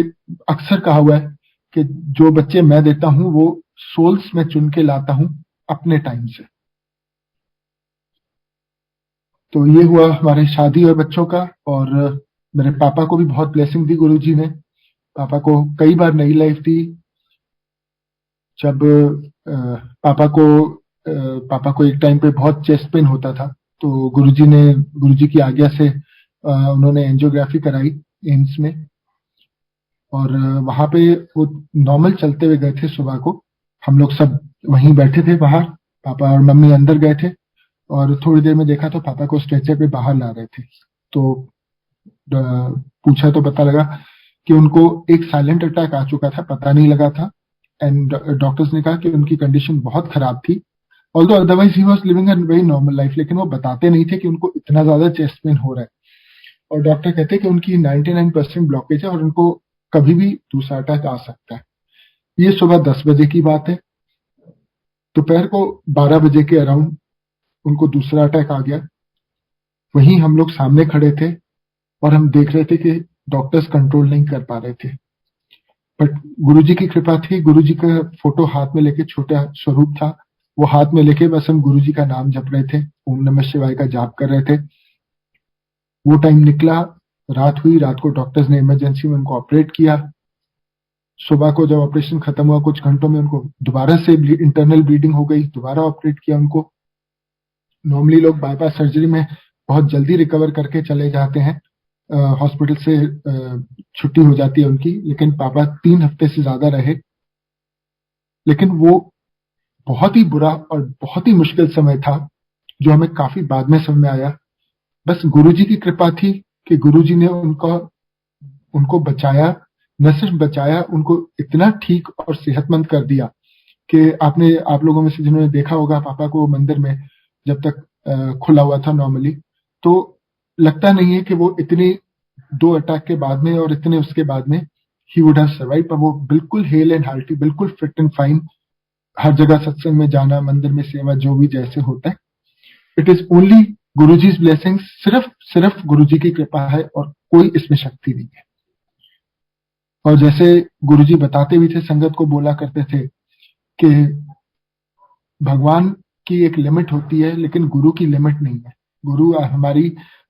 अक्सर कहा हुआ है कि जो बच्चे मैं देता हूं वो सोल्स में चुन के लाता हूं अपने टाइम से। तो ये हुआ हमारे शादी और बच्चों का। और मेरे पापा को भी बहुत ब्लेसिंग दी गुरुजी ने। पापा को कई बार नई लाइफ दी। जब पापा को एक टाइम पे बहुत चेस्ट पेन होता था, तो गुरुजी की आज्ञा से उन्होंने एंजियोग्राफी कराई एम्स में। और वहां पे वो नॉर्मल चलते हुए गए थे सुबह को। हम लोग सब वहीं बैठे थे बाहर, पापा और मम्मी अंदर गए थे और थोड़ी देर में देखा तो पापा को स्ट्रेचर पे बाहर ला रहे थे। तो पूछा तो पता लगा कि उनको एक साइलेंट अटैक आ चुका था, पता नहीं लगा था। एंड डॉक्टर्स ने कहा कि उनकी कंडीशन बहुत खराब थी। Although otherwise he was living a very normal life, लेकिन वो बताते नहीं थे कि उनको इतना ज्यादा चेस्ट पेन हो रहा है। और डॉक्टर कहते हैं कि उनकी 99% ब्लॉकेज है और उनको कभी भी दूसरा अटैक आ सकता है। ये सुबह 10 बजे की बात है। दोपहर को 12 बजे के अराउंड उनको दूसरा अटैक आ गया। वहीं हम लोग सामने खड़े थे और हम देख रहे थे कि डॉक्टर्स कंट्रोल नहीं कर पा रहे थे। बट गुरुजी की कृपा थी। गुरुजी का फोटो हाथ में लेके, छोटा स्वरूप था, वो हाथ में लेके बस हम गुरुजी का नाम जप रहे थे, ओम नमः शिवाय का जाप कर रहे थे। वो टाइम निकला, रात हुई। रात को डॉक्टर्स ने इमरजेंसी में उनको ऑपरेट किया। सुबह को जब ऑपरेशन खत्म हुआ, कुछ घंटों में उनको दोबारा से इंटरनल ब्लीडिंग हो गई, दोबारा ऑपरेट किया उनको। नॉर्मली लोग बाईपास सर्जरी में बहुत जल्दी रिकवर करके चले जाते हैं, हॉस्पिटल से छुट्टी हो जाती है उनकी, लेकिन पापा 3 हफ्ते से ज्यादा रहे। लेकिन वो बहुत ही बुरा और बहुत ही मुश्किल समय था, जो हमें काफी बाद में समझ में आया। बस गुरुजी की कृपा थी कि गुरुजी ने उनको बचाया। न सिर्फ बचाया, उनको इतना ठीक और सेहतमंद कर दिया कि आप लोगों में से जिन्होंने देखा होगा पापा को मंदिर में जब तक खुला हुआ था नॉर्मली, तो लगता नहीं है कि वो इतनी 2 अटैक के बाद में और इतने उसके बाद में ही वुड हैव सर्वाइव। पर वो बिल्कुल हेल एंड हार्टी, बिल्कुल फिट एंड फाइन, हर जगह सत्संग में जाना, मंदिर में सेवा, जो भी जैसे होता है। It is only Guruji's blessing. सिर्फ गुरुजी की कृपा है और कोई इसमें शक्ति नहीं है। और जैसे गुरुजी बताते भी थे, संगत को बोला करते थे कि भगवान की एक लिमिट होती है, लेकिन गुरु की लिमिट नहीं है। गुरु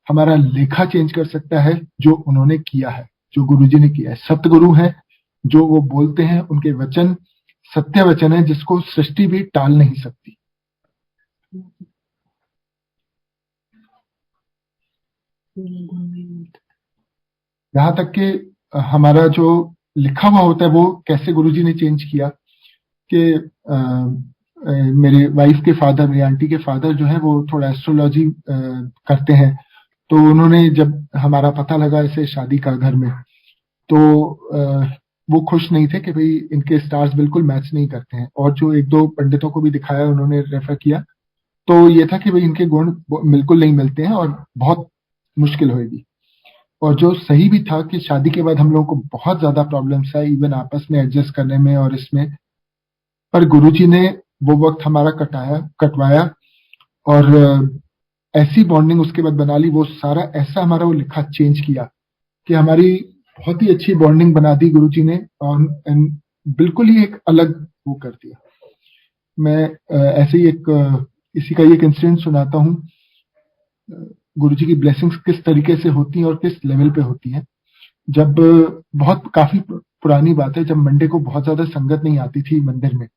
हमारा लेखा चेंज कर सकता है, जो उन्होंने किया है, जो गुरुजी ने किया है। सतगुरु है, जो वो बोलते हैं, उनके वचन सत्य वचन है, जिसको सृष्टि भी टाल नहीं सकती। यहाँ तक कि हमारा जो लिखा हुआ होता है वो कैसे गुरुजी ने चेंज किया कि मेरे वाइफ के फादर, मेरी आंटी के फादर जो है, वो थोड़ा एस्ट्रोलॉजी करते हैं। तो उन्होंने जब हमारा पता लगा ऐसे शादी का घर में, तो वो खुश नहीं थे कि भाई इनके स्टार्स बिल्कुल मैच नहीं करते हैं। और जो 1-2 पंडितों को भी दिखाया, उन्होंने रेफर किया, तो ये था कि भाई इनके गुण बिल्कुल नहीं मिलते हैं और बहुत मुश्किल होगी। और जो सही भी था कि शादी के बाद हम लोगों को बहुत ज्यादा प्रॉब्लम्स है, इवन आपस में एडजस्ट करने में और इसमें। पर गुरुजी ने वो वक्त हमारा कटवाया और ऐसी बॉन्डिंग उसके बाद बना ली। वो सारा ऐसा हमारा वो लिखा चेंज किया कि हमारी बहुत ही अच्छी बॉन्डिंग बना दी गुरुजी ने, और बिल्कुल ही एक अलग वो कर दिया। मैं ऐसे ही इसी का एक इंसिडेंट सुनाता हूँ। गुरुजी की ब्लेसिंग्स किस तरीके से होती हैं और किस लेवल पे होती हैं। जब काफी पुरानी बात है, जब मंडे को बहुत ज्यादा संगत नहीं आती थी मंदिर में,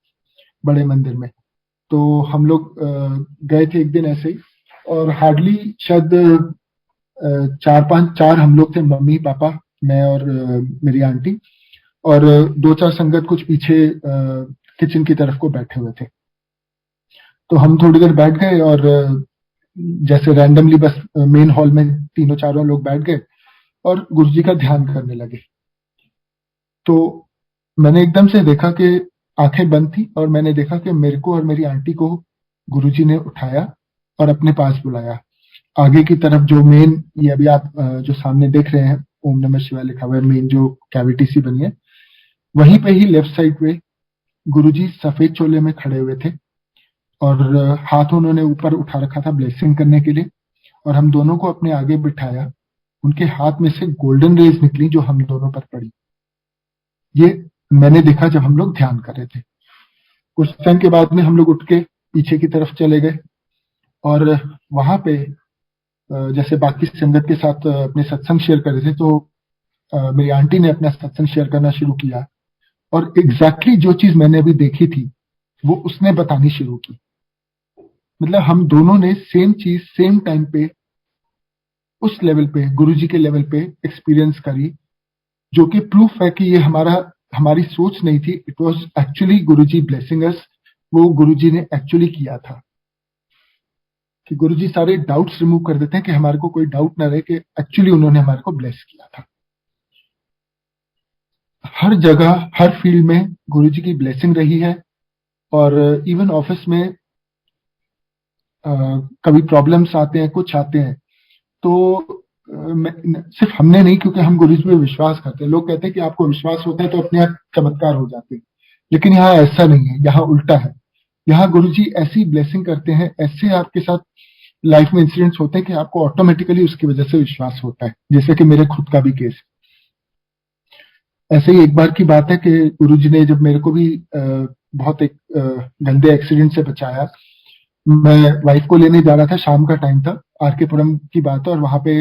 बड़े मंदिर में, तो हम लोग गए थे एक दिन ऐसे ही, और हार्डली शायद 4 हम लोग थे, मम्मी पापा, मैं और मेरी आंटी, और 2-4 संगत कुछ पीछे किचन की तरफ को बैठे हुए थे। तो हम थोड़ी देर बैठ गए और जैसे रैंडमली बस मेन हॉल में 3-4 लोग बैठ गए और गुरुजी का ध्यान करने लगे। तो मैंने एकदम से देखा कि आंखें बंद थी और मैंने देखा कि मेरे को और मेरी आंटी को गुरुजी ने उठाया और अपने पास बुलाया। आगे की तरफ जो मेन, ये अभी आप जो सामने देख रहे हैं ओम नमः शिवाय लिखा हुआ है, मेन जो कैविटी सी बनी है, वहीं पे ही लेफ्ट साइड पे गुरुजी सफेद चोले में खड़े हुए थे और हाथ उन्होंने ऊपर उठा रखा था ब्लेसिंग करने के लिए, और हम दोनों को अपने आगे बिठाया। उनके हाथ में से गोल्डन रेज निकली जो हम दोनों पर पड़ी। ये मैंने देखा जब हम लोग ध्यान कर रहे थे। कुछ टाइम के बाद में हम लोग उठ के पीछे की तरफ चले गए और वहां पे जैसे बाकी संगत के साथ अपने सत्संग शेयर कर रहे थे, तो मेरी आंटी ने अपना सत्संग शेयर करना शुरू किया और एग्जैक्टली जो चीज मैंने अभी देखी थी वो उसने बतानी शुरू की। मतलब हम दोनों ने सेम चीज सेम टाइम पे उस लेवल पे, गुरुजी के लेवल पे एक्सपीरियंस करी, जो कि प्रूफ है कि ये हमारी सोच नहीं थी। It was actually Guruji blessing अस। वो गुरुजी ने एक्चुअली किया था कि गुरुजी सारे डाउट्स रिमूव कर देते हैं कि हमारे को कोई डाउट ना रहे कि एक्चुअली उन्होंने हमारे को ब्लेस किया था। हर जगह हर फील्ड में गुरुजी की ब्लेसिंग रही है। और इवन ऑफिस में कभी प्रॉब्लम्स आते हैं, कुछ आते हैं, तो सिर्फ हमने नहीं, क्योंकि हम गुरुजी पे विश्वास करते हैं। लोग कहते हैं कि आपको विश्वास होता है तो अपने आप चमत्कार हो जाते हैं, लेकिन यहाँ ऐसा नहीं है, यहाँ उल्टा है। यहाँ गुरुजी ऐसी ब्लेसिंग करते हैं, ऐसे आपके साथ लाइफ में इंसिडेंट्स होते हैं कि आपको ऑटोमेटिकली उसकी वजह से विश्वास होता है, जैसे कि मेरे खुद का भी केस। ऐसे ही एक बार की बात है कि गुरुजी ने जब मेरे को भी बहुत एक गंदे एक्सीडेंट से बचाया। मैं वाइफ को लेने जा रहा था, शाम का टाइम था, आरके पुरम की बात है, और वहां पे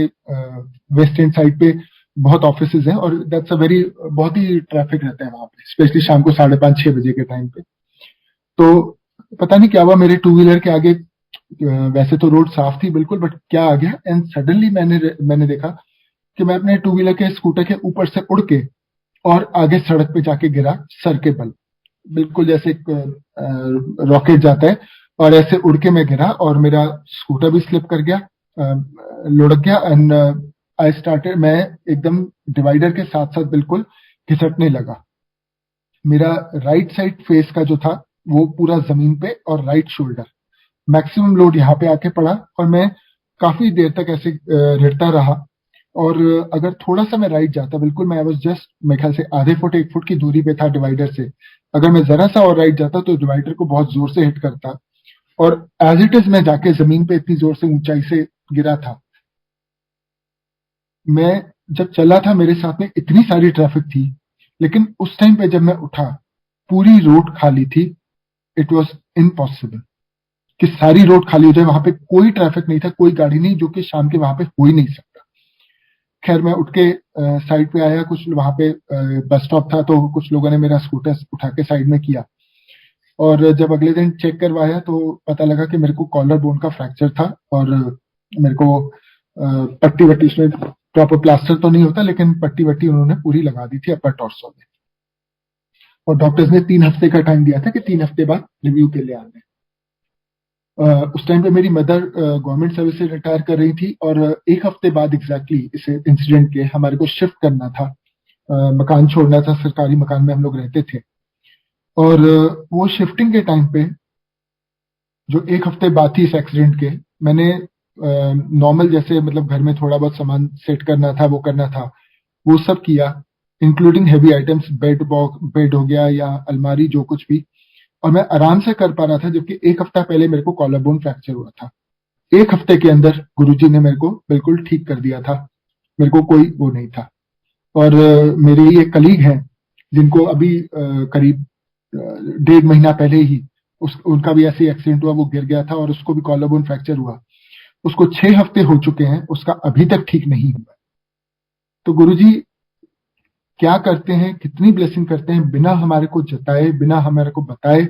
वेस्ट एंड साइड पे बहुत ऑफिसेज हैं और दैट्स अ वेरी, बहुत ही ट्रैफिक रहता है वहां पे, स्पेशली शाम को 5:30-6 बजे के टाइम पे। तो पता नहीं क्या हुआ, मेरे टू व्हीलर के आगे, वैसे तो रोड साफ थी बिल्कुल, बट क्या आ गया, एंड सडनली मैंने देखा कि मैं अपने टू व्हीलर के स्कूटर के ऊपर से उड़ के और आगे सड़क पे जाके गिरा, सर के बल, बिल्कुल जैसे रॉकेट जाता है, और ऐसे उड़ के मैं गिरा और मेरा स्कूटर भी स्लिप कर गया, लुढ़क गया, एंड आई स्टार्टेड, मैं एकदम डिवाइडर के साथ साथ बिल्कुल घिसटने लगा। मेरा राइट साइड फेस का जो था वो पूरा जमीन पे, और राइट शोल्डर, मैक्सिमम लोड यहाँ पे आके पड़ा, और मैं काफी देर तक ऐसे रिड़ता रहा। और अगर थोड़ा सा मैं राइट जाता, बिल्कुल मैं वाज जस्ट, मेरे ख्याल से आधे फुट 1 फुट की दूरी पे था डिवाइडर से, अगर मैं जरा सा और राइट जाता तो डिवाइडर को बहुत जोर से हिट करता, और एज इट इज मैं जाके जमीन पे इतनी जोर से ऊंचाई से गिरा था। मैं जब चला था, मेरे साथ में इतनी सारी ट्रैफिक थी, लेकिन उस टाइम पे जब मैं उठा, पूरी रोड खाली थी। इट वॉज इम्पॉसिबल कि सारी रोड खाली हो जाए, वहां पे कोई ट्रैफिक नहीं था, कोई गाड़ी नहीं, जो कि शाम के वहां पे हो ही नहीं सकता। खैर मैं उठ के साइड पे आया, कुछ वहां पे बस स्टॉप था, तो कुछ लोगों ने मेरा स्कूटर उठा के साइड में किया, और जब अगले दिन चेक करवाया तो पता लगा कि मेरे को कॉलर बोन का फ्रैक्चर था, और मेरे को पट्टी वट्टी, इसमें प्रॉपर प्लास्टर तो नहीं होता, लेकिन पट्टी वट्टी उन्होंने पूरी लगा दी थी अपर टॉर्सो में, और डॉक्टर्स ने 3 हफ्ते का टाइम दिया था कि 3 हफ्ते बाद रिव्यू के लिए आना है। उस टाइम पे मेरी मदर गवर्नमेंट सर्विस से रिटायर कर रही थी, और 1 हफ्ते बाद एग्जैक्टली इस इंसिडेंट के हमारे को शिफ्ट करना था, मकान छोड़ना था, सरकारी मकान में हम लोग रहते थे। और वो शिफ्टिंग के टाइम पे, जो 1 हफ्ते बाद थी इस एक्सीडेंट के, मैंने नॉर्मल जैसे, मतलब घर में थोड़ा बहुत सामान सेट करना था, वो करना था, वो सब किया, इंक्लूडिंग हैवी आइटम्स, बेड हो गया या अलमारी, जो कुछ भी, और मैं आराम से कर पा रहा था, जबकि 1 हफ्ता पहले मेरे को कॉलर बोन फ्रैक्चर हुआ था। 1 हफ्ते के अंदर गुरुजी ने मेरे को बिल्कुल ठीक कर दिया था, मेरे को कोई वो नहीं था। और मेरे ही एक कलीग हैं जिनको अभी करीब 1.5 महीना पहले ही उनका भी ऐसे एक्सीडेंट हुआ, वो गिर गया था और उसको भी कॉलर बोन फ्रैक्चर हुआ, उसको 6 हफ्ते हो चुके हैं, उसका अभी तक ठीक नहीं हुआ। तो गुरुजी क्या करते हैं, कितनी ब्लेसिंग करते हैं, बिना हमारे को जताए, बिना हमारे को बताए।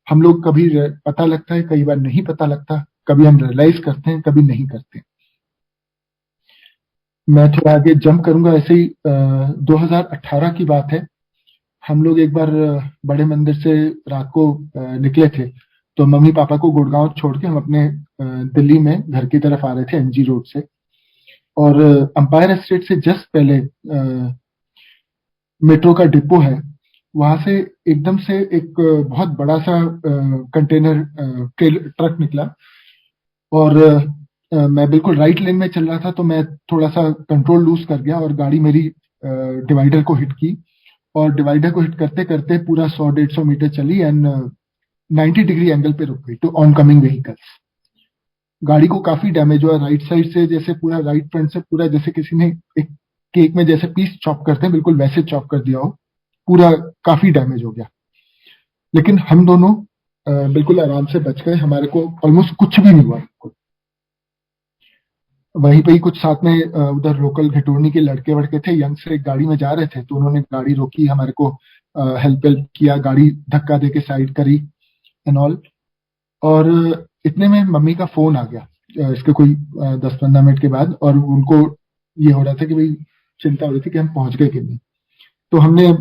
हम लोग कभी पता लगता है, कई बार नहीं पता लगता, कभी हम रियलाइज करते हैं, कभी नहीं करते। मैं थोड़ा आगे जंप करूंगा। ऐसे ही 2018 की बात है, हम लोग एक बार बड़े मंदिर से रात को निकले थे, तो मम्मी पापा को गुड़गांव छोड़ के हम अपने दिल्ली में घर की तरफ आ रहे थे, एमजी रोड से, और अंपायर एस्टेट से जस्ट पहले मेट्रो का डिपो है, वहां से एकदम से एक बहुत बड़ा सा कंटेनर ट्रक निकला और मैं बिल्कुल राइट लेन में चल रहा था, तो मैं थोड़ा सा कंट्रोल लूज कर गया और गाड़ी मेरी डिवाइडर को हिट की और डिवाइडर को हिट करते करते पूरा 100-150 मीटर चली एंड 90 डिग्री एंगल पे रुक गई टू ऑन कमिंग व्हीकल्स। गाड़ी को काफी डैमेज हुआ, राइट साइड से जैसे पूरा राइट फ्रंट से पूरा जैसे किसी ने एक केक में जैसे पीस चॉप करते हैं बिल्कुल वैसे चॉप कर दिया हो, पूरा काफी डैमेज हो गया। लेकिन हम दोनों बिल्कुल आराम से बच गए, हमारे को ऑलमोस्ट कुछ भी नहीं हुआ। वहीं पे ही कुछ साथ में उधर लोकल घटोरनी के लड़के वड़के थे, यंग से एक गाड़ी में जा रहे थे, तो उन्होंने गाड़ी रोकी, हमारे को हेल्प किया, गाड़ी धक्का दे के साइड करी एंड ऑल। और इतने में मम्मी का फोन आ गया इसके कोई 10-15 मिनट के बाद, और उनको ये हो रहा था कि भाई चिंता हो रही थी कि हम पहुंच गए कि नहीं। तो हमने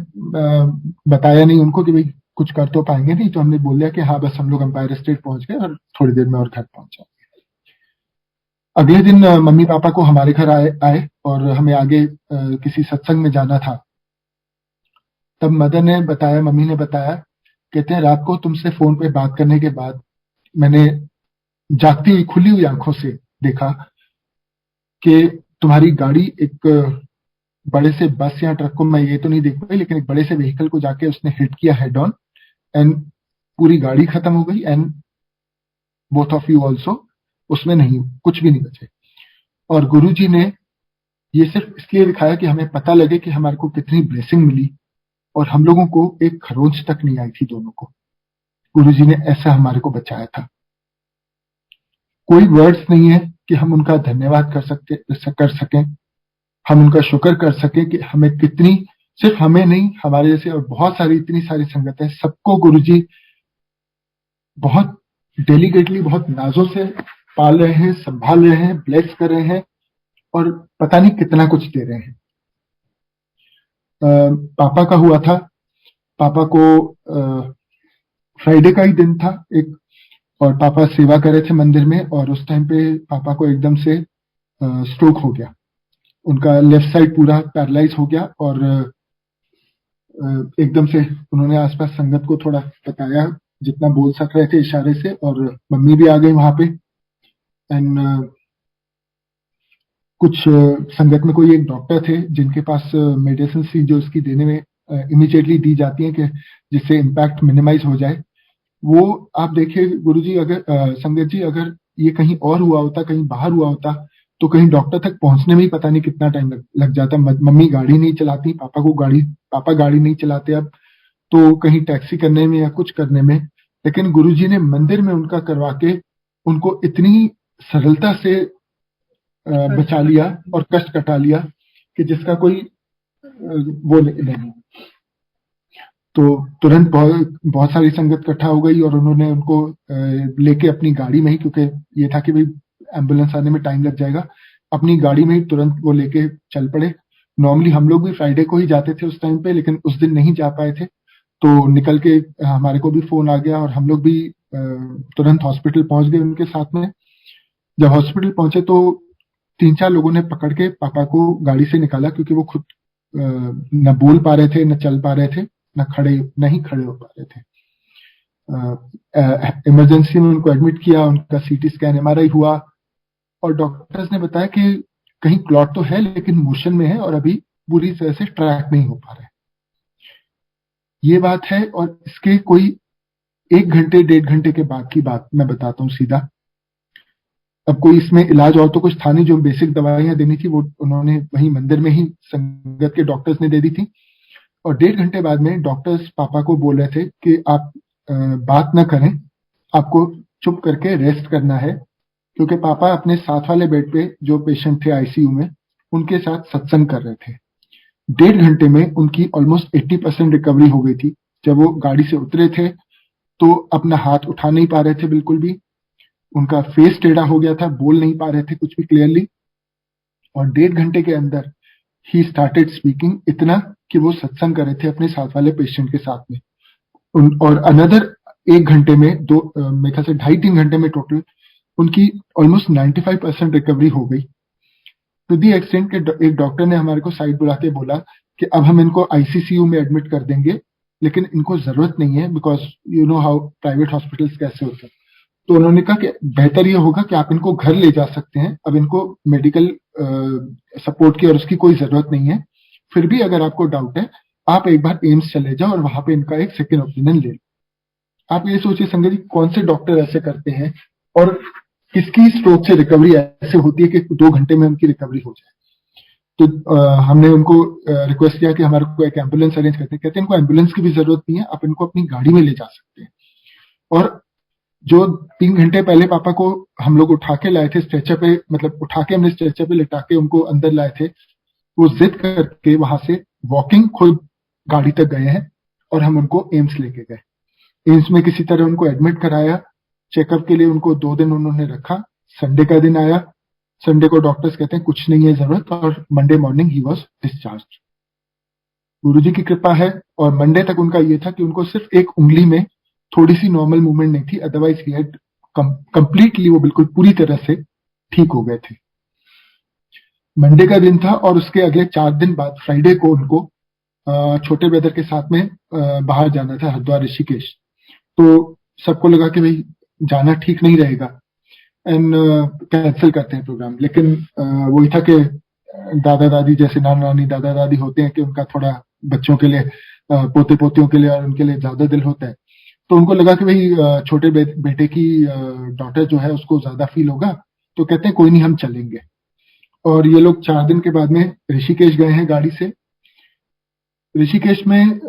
बताया नहीं उनको कि भाई कुछ कर तो पाएंगे नहीं, तो हमने बोल दिया कि हाँ बस हम लोग एम्पायर स्टेट पहुंच गए और थोड़ी देर में और घर पहुंच जाएंगे। अगले दिन मम्मी पापा को हमारे घर आए और हमें आगे किसी सत्संग में जाना था। तब मदर ने बताया, मम्मी ने बताया, कहते हैं रात को तुमसे फोन पे बात करने के बाद मैंने जागती हुई खुली हुई आंखों से देखा कि तुम्हारी गाड़ी एक बड़े से बस या ट्रक को, मैं ये तो नहीं देख पाई, लेकिन एक बड़े से व्हीकल को जाके उसने हिट किया हेड ऑन एंड पूरी गाड़ी खत्म हो गई and both of you also उसमें नहीं, कुछ भी नहीं बचे। और गुरुजी ने ये सिर्फ इसलिए दिखाया कि हमें पता लगे कि हमारे को कितनी ब्लेसिंग मिली, और हम लोगों को एक खरोंच तक नहीं आई थी दोनों को। गुरुजी ने ऐसा हमारे को बचाया था। कोई वर्ड्स नहीं है कि हम उनका धन्यवाद कर सकें, हम उनका शुक्र कर सकें कि हमें कितनी, सिर्फ हमें नहीं, हमारे जैसे और बहुत सारी इतनी सारी संगत है, सबको गुरुजी बहुत डेलिकेटली बहुत नाजों से पाल रहे हैं, संभाल रहे हैं, ब्लेस कर रहे हैं और पता नहीं कितना कुछ दे रहे हैं। पापा का हुआ था, पापा को फ्राइडे का ही दिन था एक, और पापा सेवा कर रहे थे मंदिर में, और उस टाइम पे पापा को एकदम से स्ट्रोक हो गया। उनका लेफ्ट साइड पूरा पैरालाइज हो गया और एकदम से उन्होंने आसपास संगत को थोड़ा बताया जितना बोल सक रहे थे इशारे से, और मम्मी भी आ गई वहां पे एंड कुछ संगत में कोई एक डॉक्टर थे जिनके पास मेडिसिन थी जो इसकी देने में इमीडिएटली दी जाती है कि जिससे इम्पैक्ट मिनिमाइज हो जाए। वो आप देखिए गुरुजी, अगर संगत जी अगर ये कहीं और हुआ होता, कहीं बाहर हुआ होता, तो कहीं डॉक्टर तक पहुंचने में ही पता नहीं कितना टाइम लग जाता। मम्मी गाड़ी नहीं चलाती, पापा गाड़ी नहीं चलाते अब, तो कहीं टैक्सी करने में या कुछ करने में, लेकिन गुरुजी ने मंदिर में उनका करवा के उनको इतनी सरलता से बचा लिया और कष्ट कटा लिया कि जिसका कोई वो नहीं। तो तुरंत बहुत सारी संगत इकट्ठा हो गई और उन्होंने उनको लेके अपनी गाड़ी में ही, क्योंकि ये था कि भाई एम्बुलेंस आने में टाइम लग जाएगा, अपनी गाड़ी में ही तुरंत वो लेके चल पड़े। नॉर्मली हम लोग भी फ्राइडे को ही जाते थे उस टाइम पे, लेकिन उस दिन नहीं जा पाए थे, तो निकल के हमारे को भी फोन आ गया और हम लोग भी तुरंत हॉस्पिटल पहुंच गए उनके साथ में। जब हॉस्पिटल पहुंचे तो 3-4 लोगों ने पकड़ के पापा को गाड़ी से निकाला, क्योंकि वो खुद न बोल पा रहे थे, न चल पा रहे थे, नहीं खड़े हो पा रहे थे। इमरजेंसी में उनको एडमिट किया, उनका सीटी स्कैन, एमआरआई हुआ, और डॉक्टर्स ने बताया कि कहीं क्लॉट तो है लेकिन मोशन में है और अभी पूरी तरह से ट्रैक नहीं हो पा रहा है। ये बात है, और इसके कोई 1 घंटे 1.5 घंटे के बाद की बात मैं बताता हूँ सीधा। अब कोई इसमें इलाज और तो कुछ था नहीं, जो बेसिक दवाइयां देनी थी वो उन्होंने वहीं मंदिर में ही संगत के डॉक्टर्स ने दे दी थी। और 1.5 घंटे बाद में डॉक्टर्स पापा को बोल रहे थे कि आप बात ना करें, आपको चुप करके रेस्ट करना है, क्योंकि पापा अपने साथ वाले बेड पे जो पेशेंट थे आईसीयू में उनके साथ सत्संग कर रहे थे। 1.5 घंटे में उनकी ऑलमोस्ट 80% रिकवरी हो गई थी। जब वो गाड़ी से उतरे थे तो अपना हाथ उठा नहीं पा रहे थे बिल्कुल भी, उनका फेस टेढ़ा हो गया था, बोल नहीं पा रहे थे कुछ भी क्लियरली, और 1.5 घंटे के अंदर ही स्टार्टेड स्पीकिंग, इतना कि वो सत्संग कर रहे थे अपने साथ वाले पेशेंट के साथ में। और अनदर 1 घंटे में, मेरे ख्याल से 2.5-3 घंटे में टोटल उनकी ऑलमोस्ट 95% रिकवरी हो गई। टू दी एक्सटेंट के एक डॉक्टर ने हमारे को साइड बुला के बोला कि अब हम इनको आईसीसीयू में एडमिट कर देंगे लेकिन इनको जरूरत नहीं है, because you know how private hospitals कैसे होते हैं। तो उन्होंने कहा कि बेहतर ये होगा कि आप इनको घर ले जा सकते हैं, अब इनको मेडिकल सपोर्ट की और उसकी कोई जरूरत नहीं है। फिर भी अगर आपको डाउट है, आप एक बार एम्स चले जाओ और वहां पे इनका एक सेकेंड ओपिनियन ले लो। आप ये सोचिए संजय जी, कौन से डॉक्टर ऐसे करते हैं और किसकी स्ट्रोक से रिकवरी ऐसे होती है कि 2 घंटे में उनकी रिकवरी हो जाए। तो हमने उनको रिक्वेस्ट किया कि हमारे को एक एम्बुलेंस अरेंज करते हैं। कहते हैं इनको एम्बुलेंस की भी जरूरत नहीं है, आप इनको अपनी गाड़ी में ले जा सकते हैं। और जो 3 घंटे पहले पापा को हम लोग उठा के लाए थे स्ट्रेचर पे, मतलब उठा के हमने स्ट्रेचर पे लिटा के उनको अंदर लाए थे, वो जिद करके वहां से वॉकिंग खुद गाड़ी तक गए हैं और हम उनको एम्स लेके गए। एम्स में किसी तरह उनको एडमिट कराया, चेकअप के लिए उनको 2 दिन उन्होंने रखा। संडे का दिन आया, संडे को डॉक्टर्स कहते हैं कुछ नहीं है जरूरत, और मंडे मॉर्निंग ही वॉज डिस्चार्ज। गुरुजी की कृपा है। और मंडे तक उनका ये था कि उनको सिर्फ एक उंगली में थोड़ी सी नॉर्मल मूवमेंट नहीं थी, अदरवाइज ही हैड कंप्लीटली, वो बिल्कुल पूरी तरह से ठीक हो गए थे। मंडे का दिन था और उसके अगले 4 दिन बाद फ्राइडे को उनको छोटे ब्रदर के साथ में बाहर जाना था, हरिद्वार ऋषिकेश। तो सबको लगा कि भाई जाना ठीक नहीं रहेगा एंड कैंसिल करते हैं प्रोग्राम। लेकिन वही था कि दादा दादी, जैसे नाना नानी दादा दादी होते हैं कि उनका थोड़ा बच्चों के लिए, पोते पोतियों के लिए और उनके लिए ज्यादा दिल होता है। तो उनको लगा कि भाई छोटे बेटे की डॉटर जो है उसको ज्यादा फील होगा, तो कहते हैं कोई नहीं हम चलेंगे। और ये लोग 4 दिन के बाद में ऋषिकेश गए हैं गाड़ी से। ऋषिकेश में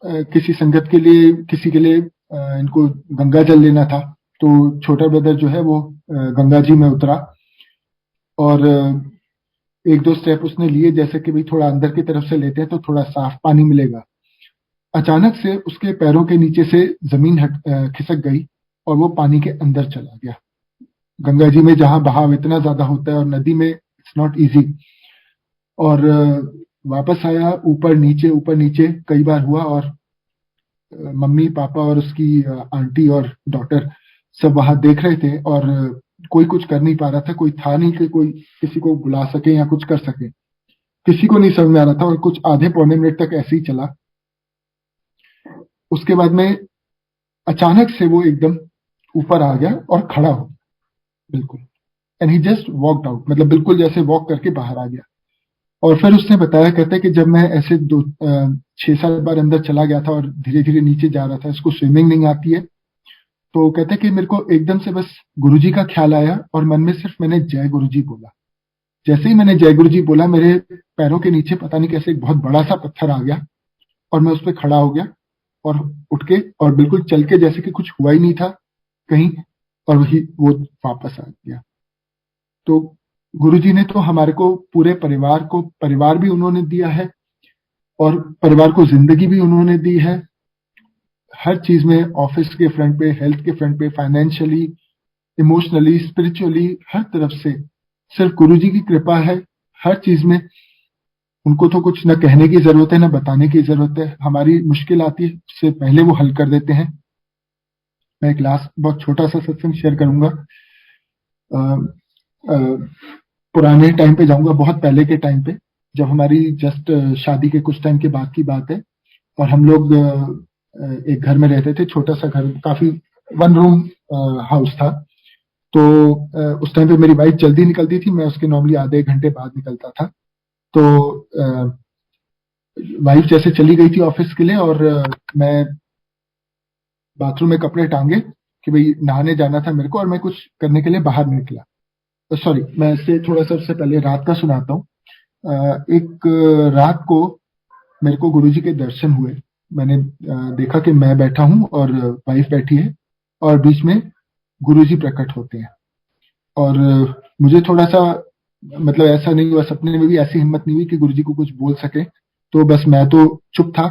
किसी संगत के लिए, किसी के लिए इनको गंगा जल लेना था। तो छोटा ब्रदर जो है वो गंगा जी में उतरा और 1-2 स्टेप उसने लिए, जैसे कि भाई थोड़ा अंदर की तरफ से लेते हैं तो थोड़ा साफ पानी मिलेगा। अचानक से उसके पैरों के नीचे से जमीन खिसक गई और वो पानी के अंदर चला गया। गंगा जी में जहां बहाव इतना ज्यादा होता है और नदी में इट्स नॉट इजी। और वापस आया, ऊपर नीचे कई बार हुआ, और मम्मी पापा और उसकी आंटी और डॉटर सब वहां देख रहे थे और कोई कुछ कर नहीं पा रहा था। कोई था नहीं कि कोई किसी को बुला सके या कुछ कर सके, किसी को नहीं समझ में आ रहा था। और कुछ आधे पौने मिनट तक ऐसे ही चला। उसके बाद में अचानक से वो एकदम ऊपर आ गया और खड़ा हो गया बिल्कुल, and he just walked out, मतलब बिल्कुल जैसे वॉक करके बाहर आ गया। और फिर उसने बताया, कहते हैं कि जब मैं ऐसे 6-7 बार अंदर चला गया था और धीरे धीरे नीचे जा रहा था, इसको स्विमिंग नहीं आती है, तो कहते हैं कि मेरे को एकदम से बस गुरुजी का ख्याल आया और मन में सिर्फ मैंने जय गुरुजी बोला। जैसे ही मैंने जय गुरुजी बोला, मेरे पैरों के नीचे पता नहीं कैसे एक बहुत बड़ा सा पत्थर आ गया और मैं उस पर खड़ा हो गया और उठ के और बिल्कुल चल के जैसे कि कुछ हुआ ही नहीं था कहीं, और वही वो वापस आ गया। तो गुरुजी ने तो हमारे को, पूरे परिवार को, परिवार भी उन्होंने दिया है और परिवार को जिंदगी भी उन्होंने दी है। हर चीज में, ऑफिस के फ्रंट पे, हेल्थ के फ्रंट पे, फाइनेंशियली, इमोशनली, स्पिरिचुअली, हर तरफ से सिर्फ गुरुजी की कृपा है। हर चीज में उनको तो कुछ न कहने की जरूरत है, न बताने की जरूरत है। हमारी मुश्किल आती है उससे पहले वो हल कर देते हैं। मैं एक लास्ट बहुत छोटा सा सत्संग शेयर करूंगा। पुराने टाइम पे जाऊंगा, बहुत पहले के टाइम पे, जब हमारी जस्ट शादी के कुछ टाइम के बाद की बात है। और हम लोग एक घर में रहते थे, छोटा सा घर, काफी 1 रूम हाउस था। तो उस टाइम पे मेरी वाइफ जल्दी निकलती थी, मैं उसके नॉर्मली आधे 1 घंटे बाद निकलता था। तो वाइफ जैसे चली गई थी ऑफिस के लिए और मैं बाथरूम में कपड़े टांगे कि भाई नहाने जाना था मेरे को, और मैं कुछ करने के लिए बाहर निकला। सॉरी, मैं इससे थोड़ा सा उससे पहले रात का सुनाता हूँ। एक रात को मेरे को गुरुजी के दर्शन हुए। मैंने देखा कि मैं बैठा हूँ और वाइफ बैठी है और बीच में गुरुजी प्रकट होते हैं। और मुझे थोड़ा सा, मतलब ऐसा नहीं हुआ, सपने में भी ऐसी हिम्मत नहीं हुई कि गुरुजी को कुछ बोल सके। तो बस मैं तो चुप था।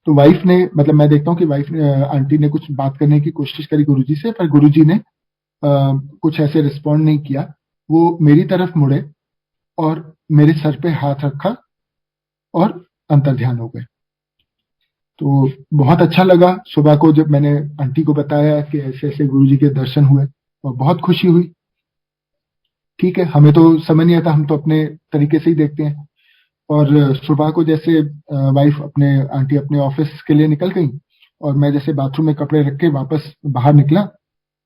तो वाइफ ने, मतलब मैं देखता हूँ कि वाइफ ने, आंटी ने कुछ बात करने की कोशिश करी गुरुजी से, पर गुरुजी ने कुछ ऐसे रिस्पॉन्ड नहीं किया। वो मेरी तरफ मुड़े और मेरे सर पे हाथ रखा और अंतर्ध्यान हो गए। तो बहुत अच्छा लगा। सुबह को जब मैंने आंटी को बताया कि ऐसे ऐसे गुरुजी के दर्शन हुए, और बहुत खुशी हुई। ठीक है, हमें तो समझ नहीं आता, हम तो अपने तरीके से ही देखते हैं। और सुबह को जैसे वाइफ आंटी अपने ऑफिस के लिए निकल गई और मैं जैसे बाथरूम में कपड़े रख के वापस बाहर निकला,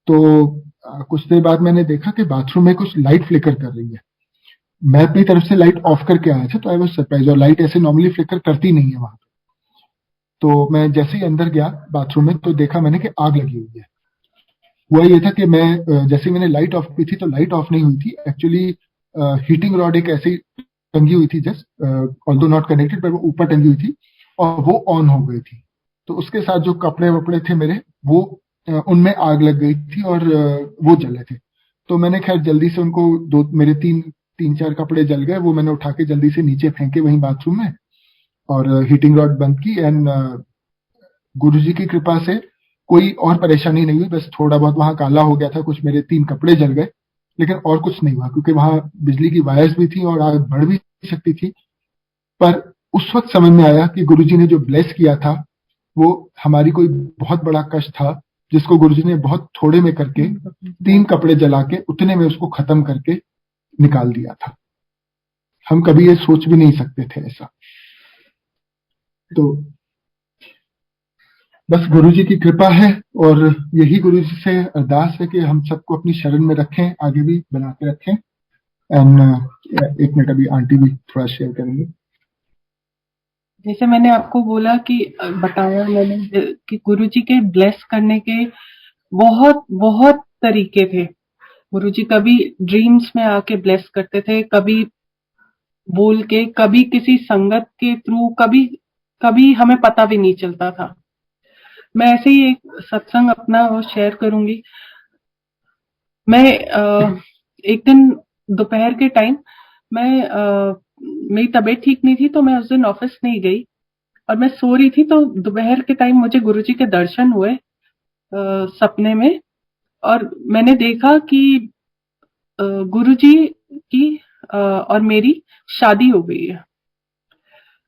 तो कुछ देर बाद मैंने देखा कि बाथरूम में कुछ लाइट फ्लिकर कर रही है। मैं अपनी तरफ से लाइट ऑफ करके आया था, तो आई वाज सरप्राइज, और लाइट ऐसे नॉर्मली फ्लिकर करती नहीं है वहां पे। तो मैं जैसे ही अंदर गया बाथरूम में, तो देखा मैंने कि आग लगी हुई है। हुआ ये था कि मैं जैसे ही मैंने लाइट ऑफ की थी, तो लाइट ऑफ नहीं हुई थी एक्चुअली। हीटिंग रॉड एक ऐसी टंगी हुई थी, जस्ट ऑल्दो नॉट कनेक्टेड, पर वो ऊपर टंगी हुई थी और वो ऑन हो गई थी। तो उसके साथ जो कपड़े वपड़े थे मेरे, वो उनमें आग लग गई थी और वो जले थे। तो मैंने खैर जल्दी से उनको मेरे तीन चार कपड़े जल गए, वो मैंने उठा के जल्दी से नीचे फेंके वहीं बाथरूम में, और हीटिंग रॉड बंद की। एंड गुरुजी की कृपा से कोई और परेशानी नहीं हुई। बस थोड़ा बहुत वहां काला हो गया था, कुछ मेरे 3 कपड़े जल गए, लेकिन और कुछ नहीं हुआ, क्योंकि वहां बिजली की वायर्स भी थी और आग बढ़ भी सकती थी। पर उस वक्त समझ में आया कि गुरुजी ने जो ब्लेस किया था, वो हमारी कोई बहुत बड़ा कष्ट था, जिसको गुरुजी ने बहुत थोड़े में करके 3 कपड़े जला के उतने में उसको खत्म करके निकाल दिया था। हम कभी ये सोच भी नहीं सकते थे ऐसा। तो बस गुरुजी की कृपा है, और यही गुरुजी से अरदास है कि हम सबको अपनी शरण में रखें, आगे भी बना के रखें। एंड एक मिनट, अभी आंटी भी थोड़ा शेयर करेंगे। जैसे मैंने आपको बोला कि बताया मैंने कि गुरुजी के ब्लेस करने के बहुत बहुत तरीके थे। गुरुजी कभी ड्रीम्स में आके ब्लेस करते थे, कभी बोल के, कभी किसी संगत के थ्रू, कभी कभी हमें पता भी नहीं चलता था। मैं ऐसे ही एक सत्संग अपना वो शेयर करूंगी। मैं एक दिन दोपहर के टाइम मैं मेरी तबीयत ठीक नहीं थी, तो मैं उस दिन ऑफिस नहीं गई और मैं सो रही थी। तो दोपहर के टाइम मुझे गुरुजी के दर्शन हुए सपने में, और मैंने देखा कि गुरुजी की और मेरी शादी हो गई है।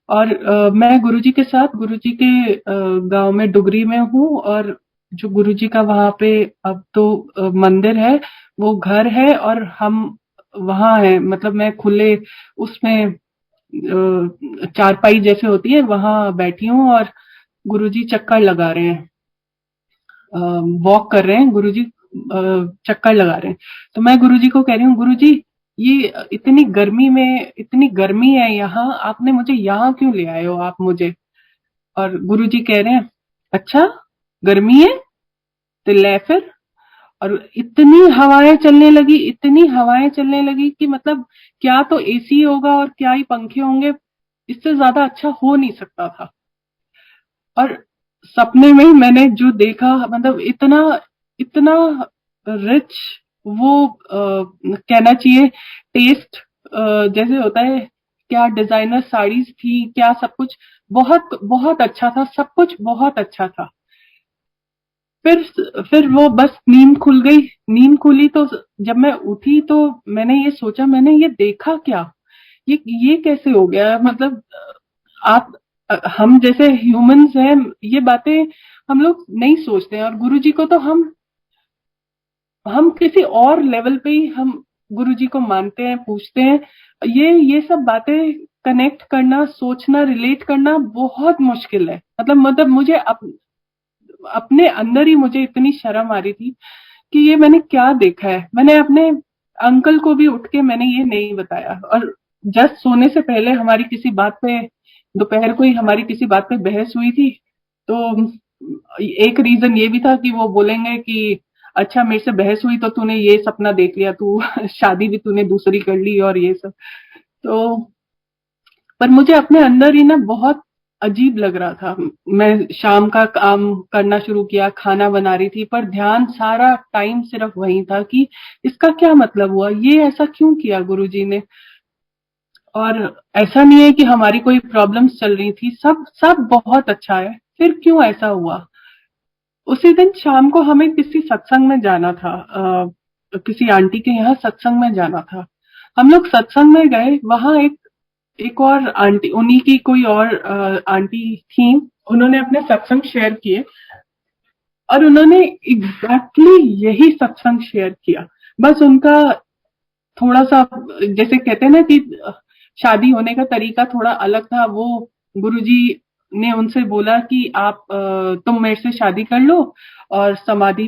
और मैं गुरुजी के साथ गुरुजी के गांव में डुगरी में हूँ, और जो गुरुजी का वहां पे अब तो मंदिर है, वो घर है, और हम वहां हैं। मतलब मैं खुले उसमें चारपाई जैसे होती है, वहां बैठी हूँ, और गुरुजी चक्कर लगा रहे हैं, वॉक कर रहे हैं गुरुजी, चक्कर लगा रहे हैं। तो मैं गुरुजी को कह रही हूँ, गुरुजी ये इतनी गर्मी में, इतनी गर्मी है यहाँ, आपने मुझे यहाँ क्यों ले आए हो आप मुझे? और गुरुजी कह रहे हैं, अच्छा गर्मी है तो ले फिर। और इतनी हवाएं चलने लगी, इतनी हवाएं चलने लगी कि मतलब क्या तो एसी होगा और क्या ही पंखे होंगे, इससे ज्यादा अच्छा हो नहीं सकता था। और सपने में ही मैंने जो देखा, मतलब इतना इतना रिच, वो कहना चाहिए टेस्ट, जैसे होता है, क्या डिजाइनर साड़ीज थी, क्या सब कुछ बहुत बहुत अच्छा था, सब कुछ बहुत अच्छा था। फिर फिर वो बस नींद खुल गई। नींद खुली तो जब मैं उठी तो मैंने ये सोचा, मैंने ये देखा क्या, ये कैसे हो गया? मतलब आप हम जैसे ह्यूमंस हैं, ये बातें हम लोग नहीं सोचते हैं, और गुरुजी को तो हम किसी और लेवल पे ही हम गुरुजी को मानते हैं, पूछते हैं। ये सब बातें कनेक्ट करना, सोचना, रिलेट करना बहुत मुश्किल है। मतलब मुझे अपने अंदर ही मुझे इतनी शर्म आ रही थी कि ये मैंने क्या देखा है। मैंने अपने अंकल को भी उठ के मैंने ये नहीं बताया, और जस्ट सोने से पहले हमारी किसी बात पे, दोपहर को ही हमारी किसी बात पे बहस हुई थी। तो एक रीजन ये भी था कि वो बोलेंगे कि अच्छा मेरे से बहस हुई तो तूने ये सपना देख लिया, तू शादी भी तूने दूसरी कर ली और ये सब। तो पर मुझे अपने अंदर ही ना बहुत अजीब लग रहा था। मैं शाम का काम करना शुरू किया, खाना बना रही थी, पर ध्यान सारा टाइम सिर्फ वही था कि इसका क्या मतलब हुआ, ये ऐसा क्यों किया गुरुजी ने। और ऐसा नहीं है कि हमारी कोई प्रॉब्लम्स चल रही थी, सब सब बहुत अच्छा है, फिर क्यों ऐसा हुआ? उसी दिन शाम को हमें किसी सत्संग में जाना था, किसी आंटी के यहाँ सत्संग में जाना था। हम लोग सत्संग में गए, वहां एक और आंटी, उन्हीं की कोई और आंटी थी, उन्होंने अपने सत्संग शेयर किए, और उन्होंने एग्जैक्टली यही सत्संग शेयर किया। बस उनका थोड़ा सा, जैसे कहते हैं ना कि शादी होने का तरीका थोड़ा अलग था। वो गुरुजी ने उनसे बोला कि आप तुम मेरे से शादी कर लो, और समाधि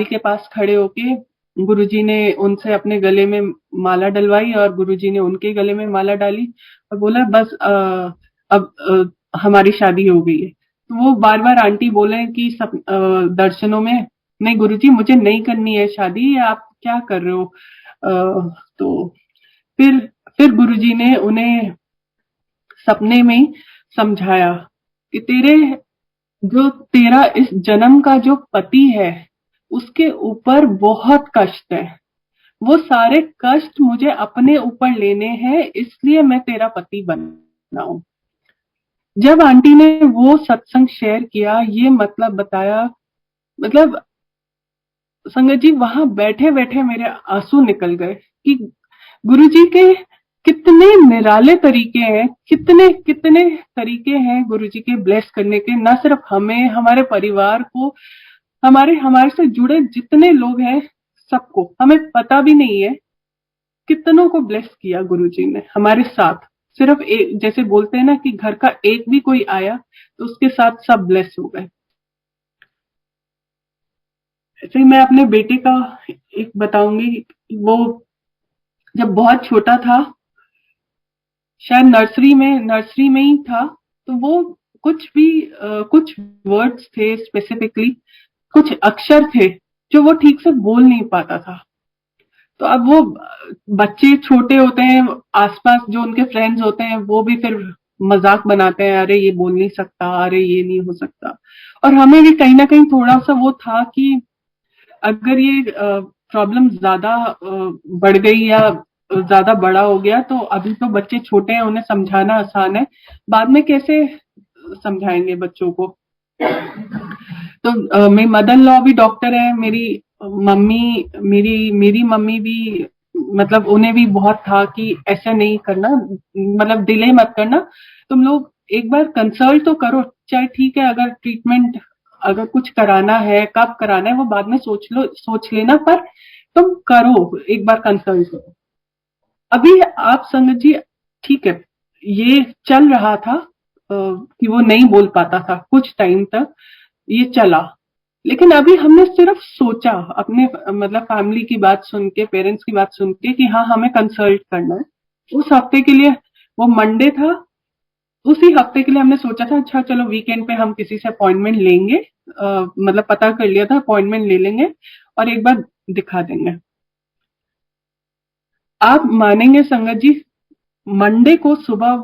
के पास खड़े होके गुरुजी ने उनसे अपने गले में माला डलवाई और गुरुजी ने उनके गले में माला डाली और बोला बस अब हमारी शादी हो गई है। तो वो बार बार आंटी बोले कि सब दर्शनों में, नहीं गुरुजी मुझे नहीं करनी है शादी, आप क्या कर रहे हो। तो फिर गुरुजी ने उन्हें सपने में समझाया कि तेरा इस जन्म का जो पति है उसके ऊपर बहुत कष्ट है, वो सारे कष्ट मुझे अपने ऊपर लेने हैं, इसलिए मैं तेरा पति बना हूं। जब आंटी ने वो सत्संग शेयर किया, ये मतलब बताया, मतलब संगत जी वहां बैठे बैठे मेरे आंसू निकल गए कि गुरुजी के कितने निराले तरीके हैं, कितने कितने तरीके हैं गुरुजी के ब्लेस करने के, ना सिर्फ हमें, हमारे परिवार को, हमारे से जुड़े जितने लोग हैं सबको। हमें पता भी नहीं है कितनों को ब्लेस किया गुरुजी ने हमारे साथ। सिर्फ एक, जैसे बोलते हैं ना कि घर का एक भी कोई आया तो उसके साथ सब ब्लेस हो गए। ऐसे ही मैं अपने बेटे का एक बताऊंगी। वो जब बहुत छोटा था, शायद नर्सरी में ही था, तो वो कुछ वर्ड्स थे स्पेसिफिकली, कुछ अक्षर थे जो वो ठीक से बोल नहीं पाता था। तो अब वो बच्चे छोटे होते हैं, आसपास जो उनके फ्रेंड्स होते हैं वो भी फिर मजाक बनाते हैं, अरे ये बोल नहीं सकता, अरे ये नहीं हो सकता। और हमें भी कहीं ना कहीं थोड़ा सा वो था कि अगर ये प्रॉब्लम ज्यादा बढ़ गई या ज्यादा बड़ा हो गया तो अभी तो बच्चे छोटे हैं, उन्हें समझाना आसान है, बाद में कैसे समझाएंगे बच्चों को। तो मेरी मदर इन लॉ भी डॉक्टर है, मेरी मम्मी भी, मतलब उन्हें भी बहुत था कि ऐसा नहीं करना, मतलब डिले मत करना, तुम लोग एक बार कंसल्ट तो करो, चाहे ठीक है अगर ट्रीटमेंट अगर कुछ कराना है, कब कराना है वो बाद में सोच लेना, पर तुम करो, एक बार कंसल्ट करो। अभी आप संगत जी, ठीक है, ये चल रहा था कि वो नहीं बोल पाता था कुछ टाइम तक, ये चला, लेकिन अभी हमने सिर्फ सोचा अपने मतलब फैमिली की बात सुन के, पेरेंट्स की बात सुन के कि हाँ हमें कंसल्ट करना है। उस हफ्ते के लिए, वो मंडे था, उसी हफ्ते के लिए हमने सोचा था अच्छा चलो वीकेंड पे हम किसी से अपॉइंटमेंट लेंगे, मतलब पता कर लिया था, अपॉइंटमेंट ले लेंगे और एक बार दिखा देंगे। आप मानेंगे संगत जी, मंडे को सुबह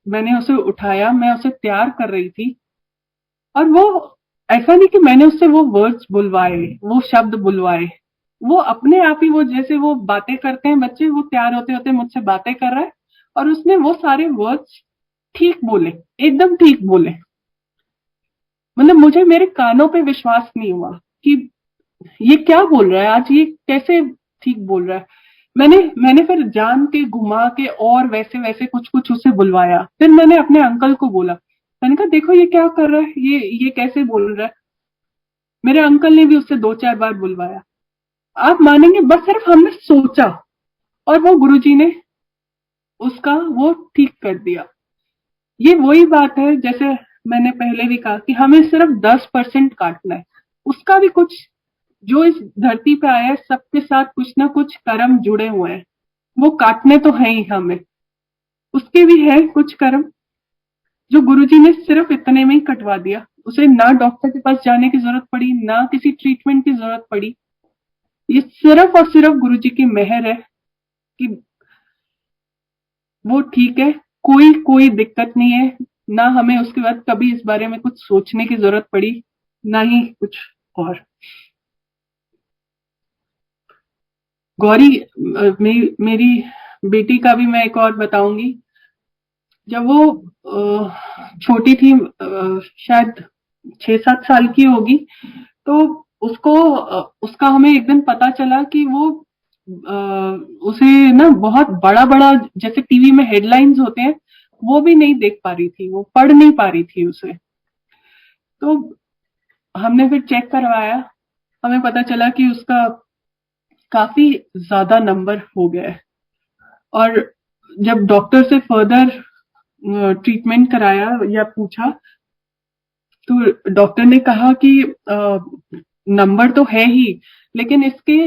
मैंने उसे उठाया, मैं उसे तैयार कर रही थी, और वो ऐसा नहीं कि मैंने उससे वो वर्ड्स बुलवाए, वो शब्द बुलवाए, वो अपने आप ही, वो जैसे वो बातें करते हैं बच्चे, वो तैयार होते होते मुझसे बातें कर रहा है और उसने वो सारे वर्ड्स ठीक बोले, एकदम ठीक बोले। मतलब मुझे मेरे कानों पे विश्वास नहीं हुआ कि ये क्या बोल रहा है आज, ये कैसे ठीक बोल रहा है। मैंने फिर जान के घुमा के और वैसे वैसे कुछ कुछ उसे बुलवाया। फिर मैंने अपने अंकल को बोला, मैंने कहा देखो ये क्या कर रहा है, ये कैसे बोल रहा है। मेरे अंकल ने भी उससे 2-4 बार बुलवाया। आप मानेंगे, बस सिर्फ हमने सोचा और वो गुरुजी ने उसका वो ठीक कर दिया। ये वही बात है, जैसे मैंने पहले भी कहा कि हमें सिर्फ 10% काटना है, उसका भी कुछ, जो इस धरती पे आया है सबके साथ कुछ ना कुछ कर्म जुड़े हुए हैं, वो काटने तो है ही हमें, उसके भी है कुछ कर्म जो गुरुजी ने सिर्फ इतने में ही कटवा दिया। उसे ना डॉक्टर के पास जाने की जरूरत पड़ी, ना किसी ट्रीटमेंट की जरूरत पड़ी। ये सिर्फ और सिर्फ गुरुजी की मेहर है कि वो ठीक है, कोई दिक्कत नहीं है, ना हमें उसके बाद कभी इस बारे में कुछ सोचने की जरूरत पड़ी, ना ही कुछ और। गौरी, मेरी बेटी का भी मैं एक और बताऊंगी। जब वो छोटी थी, शायद 6-7 साल की होगी, तो उसका हमें एक दिन पता चला कि वो उसे ना बहुत बड़ा बड़ा, जैसे टीवी में हेडलाइंस होते हैं, वो भी नहीं देख पा रही थी, वो पढ़ नहीं पा रही थी उसे। तो हमने फिर चेक करवाया, हमें पता चला कि उसका काफी ज्यादा नंबर हो गया है। और जब डॉक्टर से फर्दर ट्रीटमेंट कराया या पूछा, तो डॉक्टर ने कहा कि नंबर तो है ही, लेकिन इसके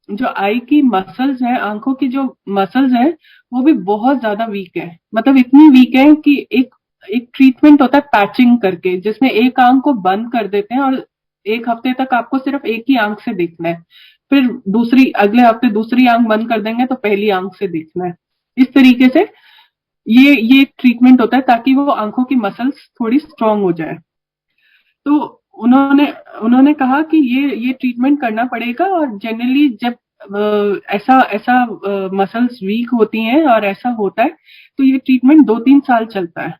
जो आई की मसल्स हैं, आंखों की जो मसल्स हैं, वो भी बहुत ज्यादा वीक है। मतलब इतनी वीक है कि एक एक ट्रीटमेंट होता है पैचिंग करके, जिसमें एक आंख को बंद कर देते हैं और एक हफ्ते तक आपको सिर्फ एक ही आंख से देखना है। फिर दूसरी अगले हफ्ते दूसरी आंख बंद कर देंगे तो पहली आंख से देखना है। इस तरीके से ये एक ट्रीटमेंट होता है ताकि वो आंखों की मसल्स थोड़ी स्ट्रांग हो जाए। तो उन्होंने उन्होंने कहा कि ये ट्रीटमेंट करना पड़ेगा, और जनरली जब ऐसा ऐसा मसल्स वीक होती हैं और ऐसा होता है, तो ये ट्रीटमेंट 2-3 साल चलता है।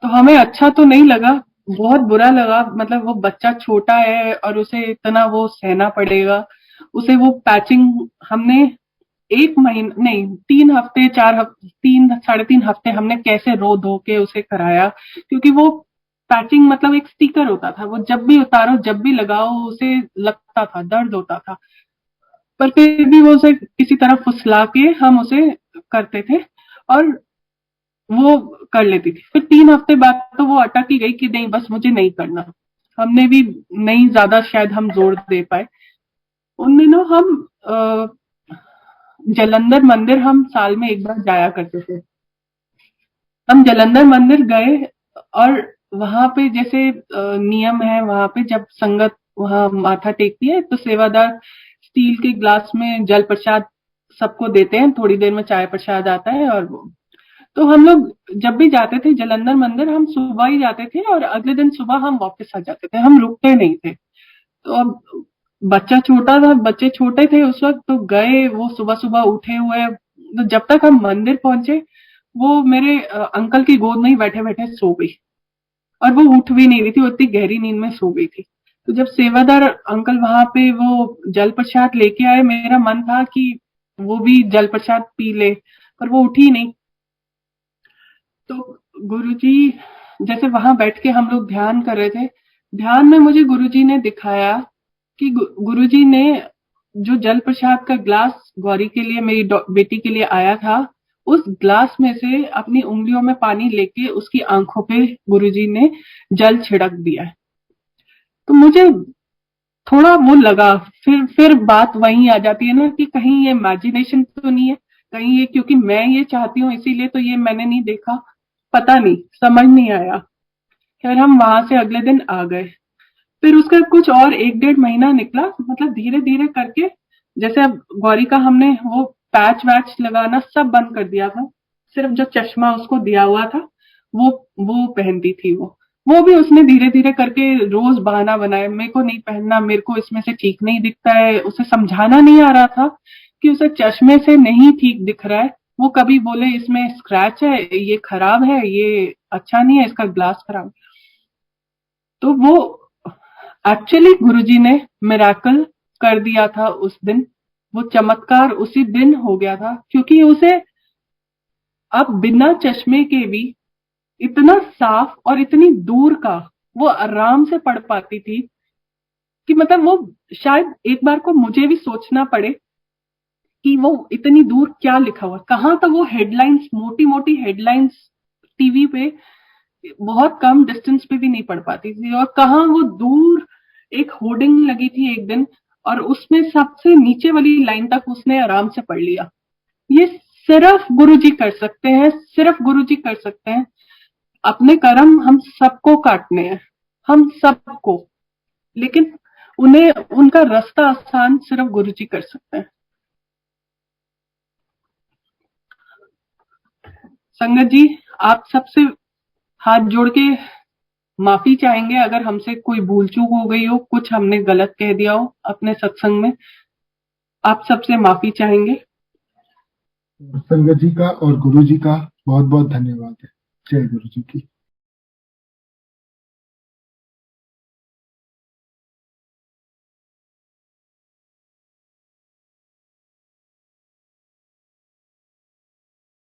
तो हमें अच्छा तो नहीं लगा, बहुत बुरा लगा। मतलब वो बच्चा छोटा है और उसे इतना वो सहना पड़ेगा। उसे वो पैचिंग हमने 1 महीना नहीं, 3 हफ्ते 4 हफ्ते 3 साढ़े 3 हफ्ते हमने कैसे रो धो के उसे कराया, क्योंकि वो पैचिंग मतलब एक स्टिकर होता था, वो जब भी उतारो जब भी लगाओ उसे लगता था, दर्द होता था। पर फिर भी वो उसे किसी तरह फुसला के हम उसे करते थे और वो कर लेती थी। फिर 3 हफ्ते बाद तो वो अटक ही गई कि नहीं, बस मुझे नहीं करना। हमने भी नहीं ज्यादा शायद हम जोर दे पाए। उन दिनों हम जलंधर मंदिर हम साल में एक बार जाया करते थे। हम जलंधर मंदिर गए और वहां पे जैसे नियम है, वहां पे जब संगत वहां माथा टेकती है तो सेवादार स्टील के ग्लास में जल प्रसाद सबको देते हैं। थोड़ी देर में चाय प्रसाद आता है। और वो तो हम लोग जब भी जाते थे जलंधर मंदिर, हम सुबह ही जाते थे और अगले दिन सुबह हम वापस आ जाते थे, हम रुकते नहीं थे। तो अब बच्चा छोटा था, बच्चे छोटे थे उस वक्त, तो गए वो सुबह सुबह उठे हुए। तो जब तक हम मंदिर पहुंचे वो मेरे अंकल की गोद में ही बैठे बैठे सो गई, और वो उठ भी नहीं रही थी, वो इतनी गहरी नींद में सो गई थी। तो जब सेवादार अंकल वहां पे वो जल प्रसाद लेके आए, मेरा मन था कि वो भी जल प्रसाद पी ले, पर वो उठी नहीं। तो गुरुजी जैसे वहां बैठ के हम लोग ध्यान कर रहे थे, ध्यान में मुझे गुरुजी ने दिखाया कि गुरुजी ने जो जल प्रसाद का ग्लास गौरी के लिए, मेरी बेटी के लिए आया था, उस ग्लास में से अपनी उंगलियों में पानी लेके उसकी आंखों पे गुरुजी ने जल छिड़क दिया। तो मुझे थोड़ा वो लगा, फिर बात वहीं आ जाती है ना कि कहीं ये इमेजिनेशन तो नहीं है, कहीं ये क्योंकि मैं ये चाहती हूँ इसीलिए तो ये मैंने नहीं देखा। पता नहीं, समझ नहीं आया। खैर हम वहां से अगले दिन आ गए। फिर उसका कुछ और 1-1.5 महीना निकला, मतलब धीरे धीरे करके। जैसे अब गौरी का हमने वो पैच वैच लगाना सब बंद कर दिया था, सिर्फ जो चश्मा उसको दिया हुआ था वो वो पहनती थी। वो भी उसने धीरे धीरे करके रोज बहाना बनाया, मेरे को नहीं पहनना, मेरे को इसमें से ठीक नहीं दिखता है। उसे समझाना नहीं आ रहा था कि उसे चश्मे से नहीं ठीक दिख रहा है। वो कभी बोले इसमें स्क्रैच है, ये खराब है, ये अच्छा नहीं है, इसका ग्लास खराब है। तो वो एक्चुअली गुरुजी ने मिराकल कर दिया था उस दिन। वो चमत्कार उसी दिन हो गया था, क्योंकि उसे अब बिना चश्मे के भी इतना साफ और इतनी दूर का वो आराम से पढ़ पाती थी कि मतलब वो शायद एक बार को मुझे भी सोचना पड़े कि वो इतनी दूर क्या लिखा हुआ, कहाँ तक वो हेडलाइंस, मोटी मोटी हेडलाइंस टीवी पे बहुत कम डिस्टेंस पे भी नहीं पढ़ पाती थी, और कहाँ वो दूर एक होर्डिंग लगी थी एक दिन और उसमें सबसे नीचे वाली लाइन तक उसने आराम से पढ़ लिया। ये सिर्फ गुरुजी कर सकते हैं, सिर्फ गुरुजी कर सकते हैं। अपने कर्म हम सबको काटने हैं, हम सबको, लेकिन उन्हें उनका रास्ता आसान सिर्फ गुरुजी कर सकते हैं। संगत जी, आप सबसे हाथ जोड़ के माफी चाहेंगे अगर हमसे कोई भूल चूक हो गई हो, कुछ हमने गलत कह दिया हो अपने सत्संग में। आप सबसे माफी चाहेंगे। संगत जी का और गुरु जी का बहुत बहुत धन्यवाद है। जय गुरु जी की।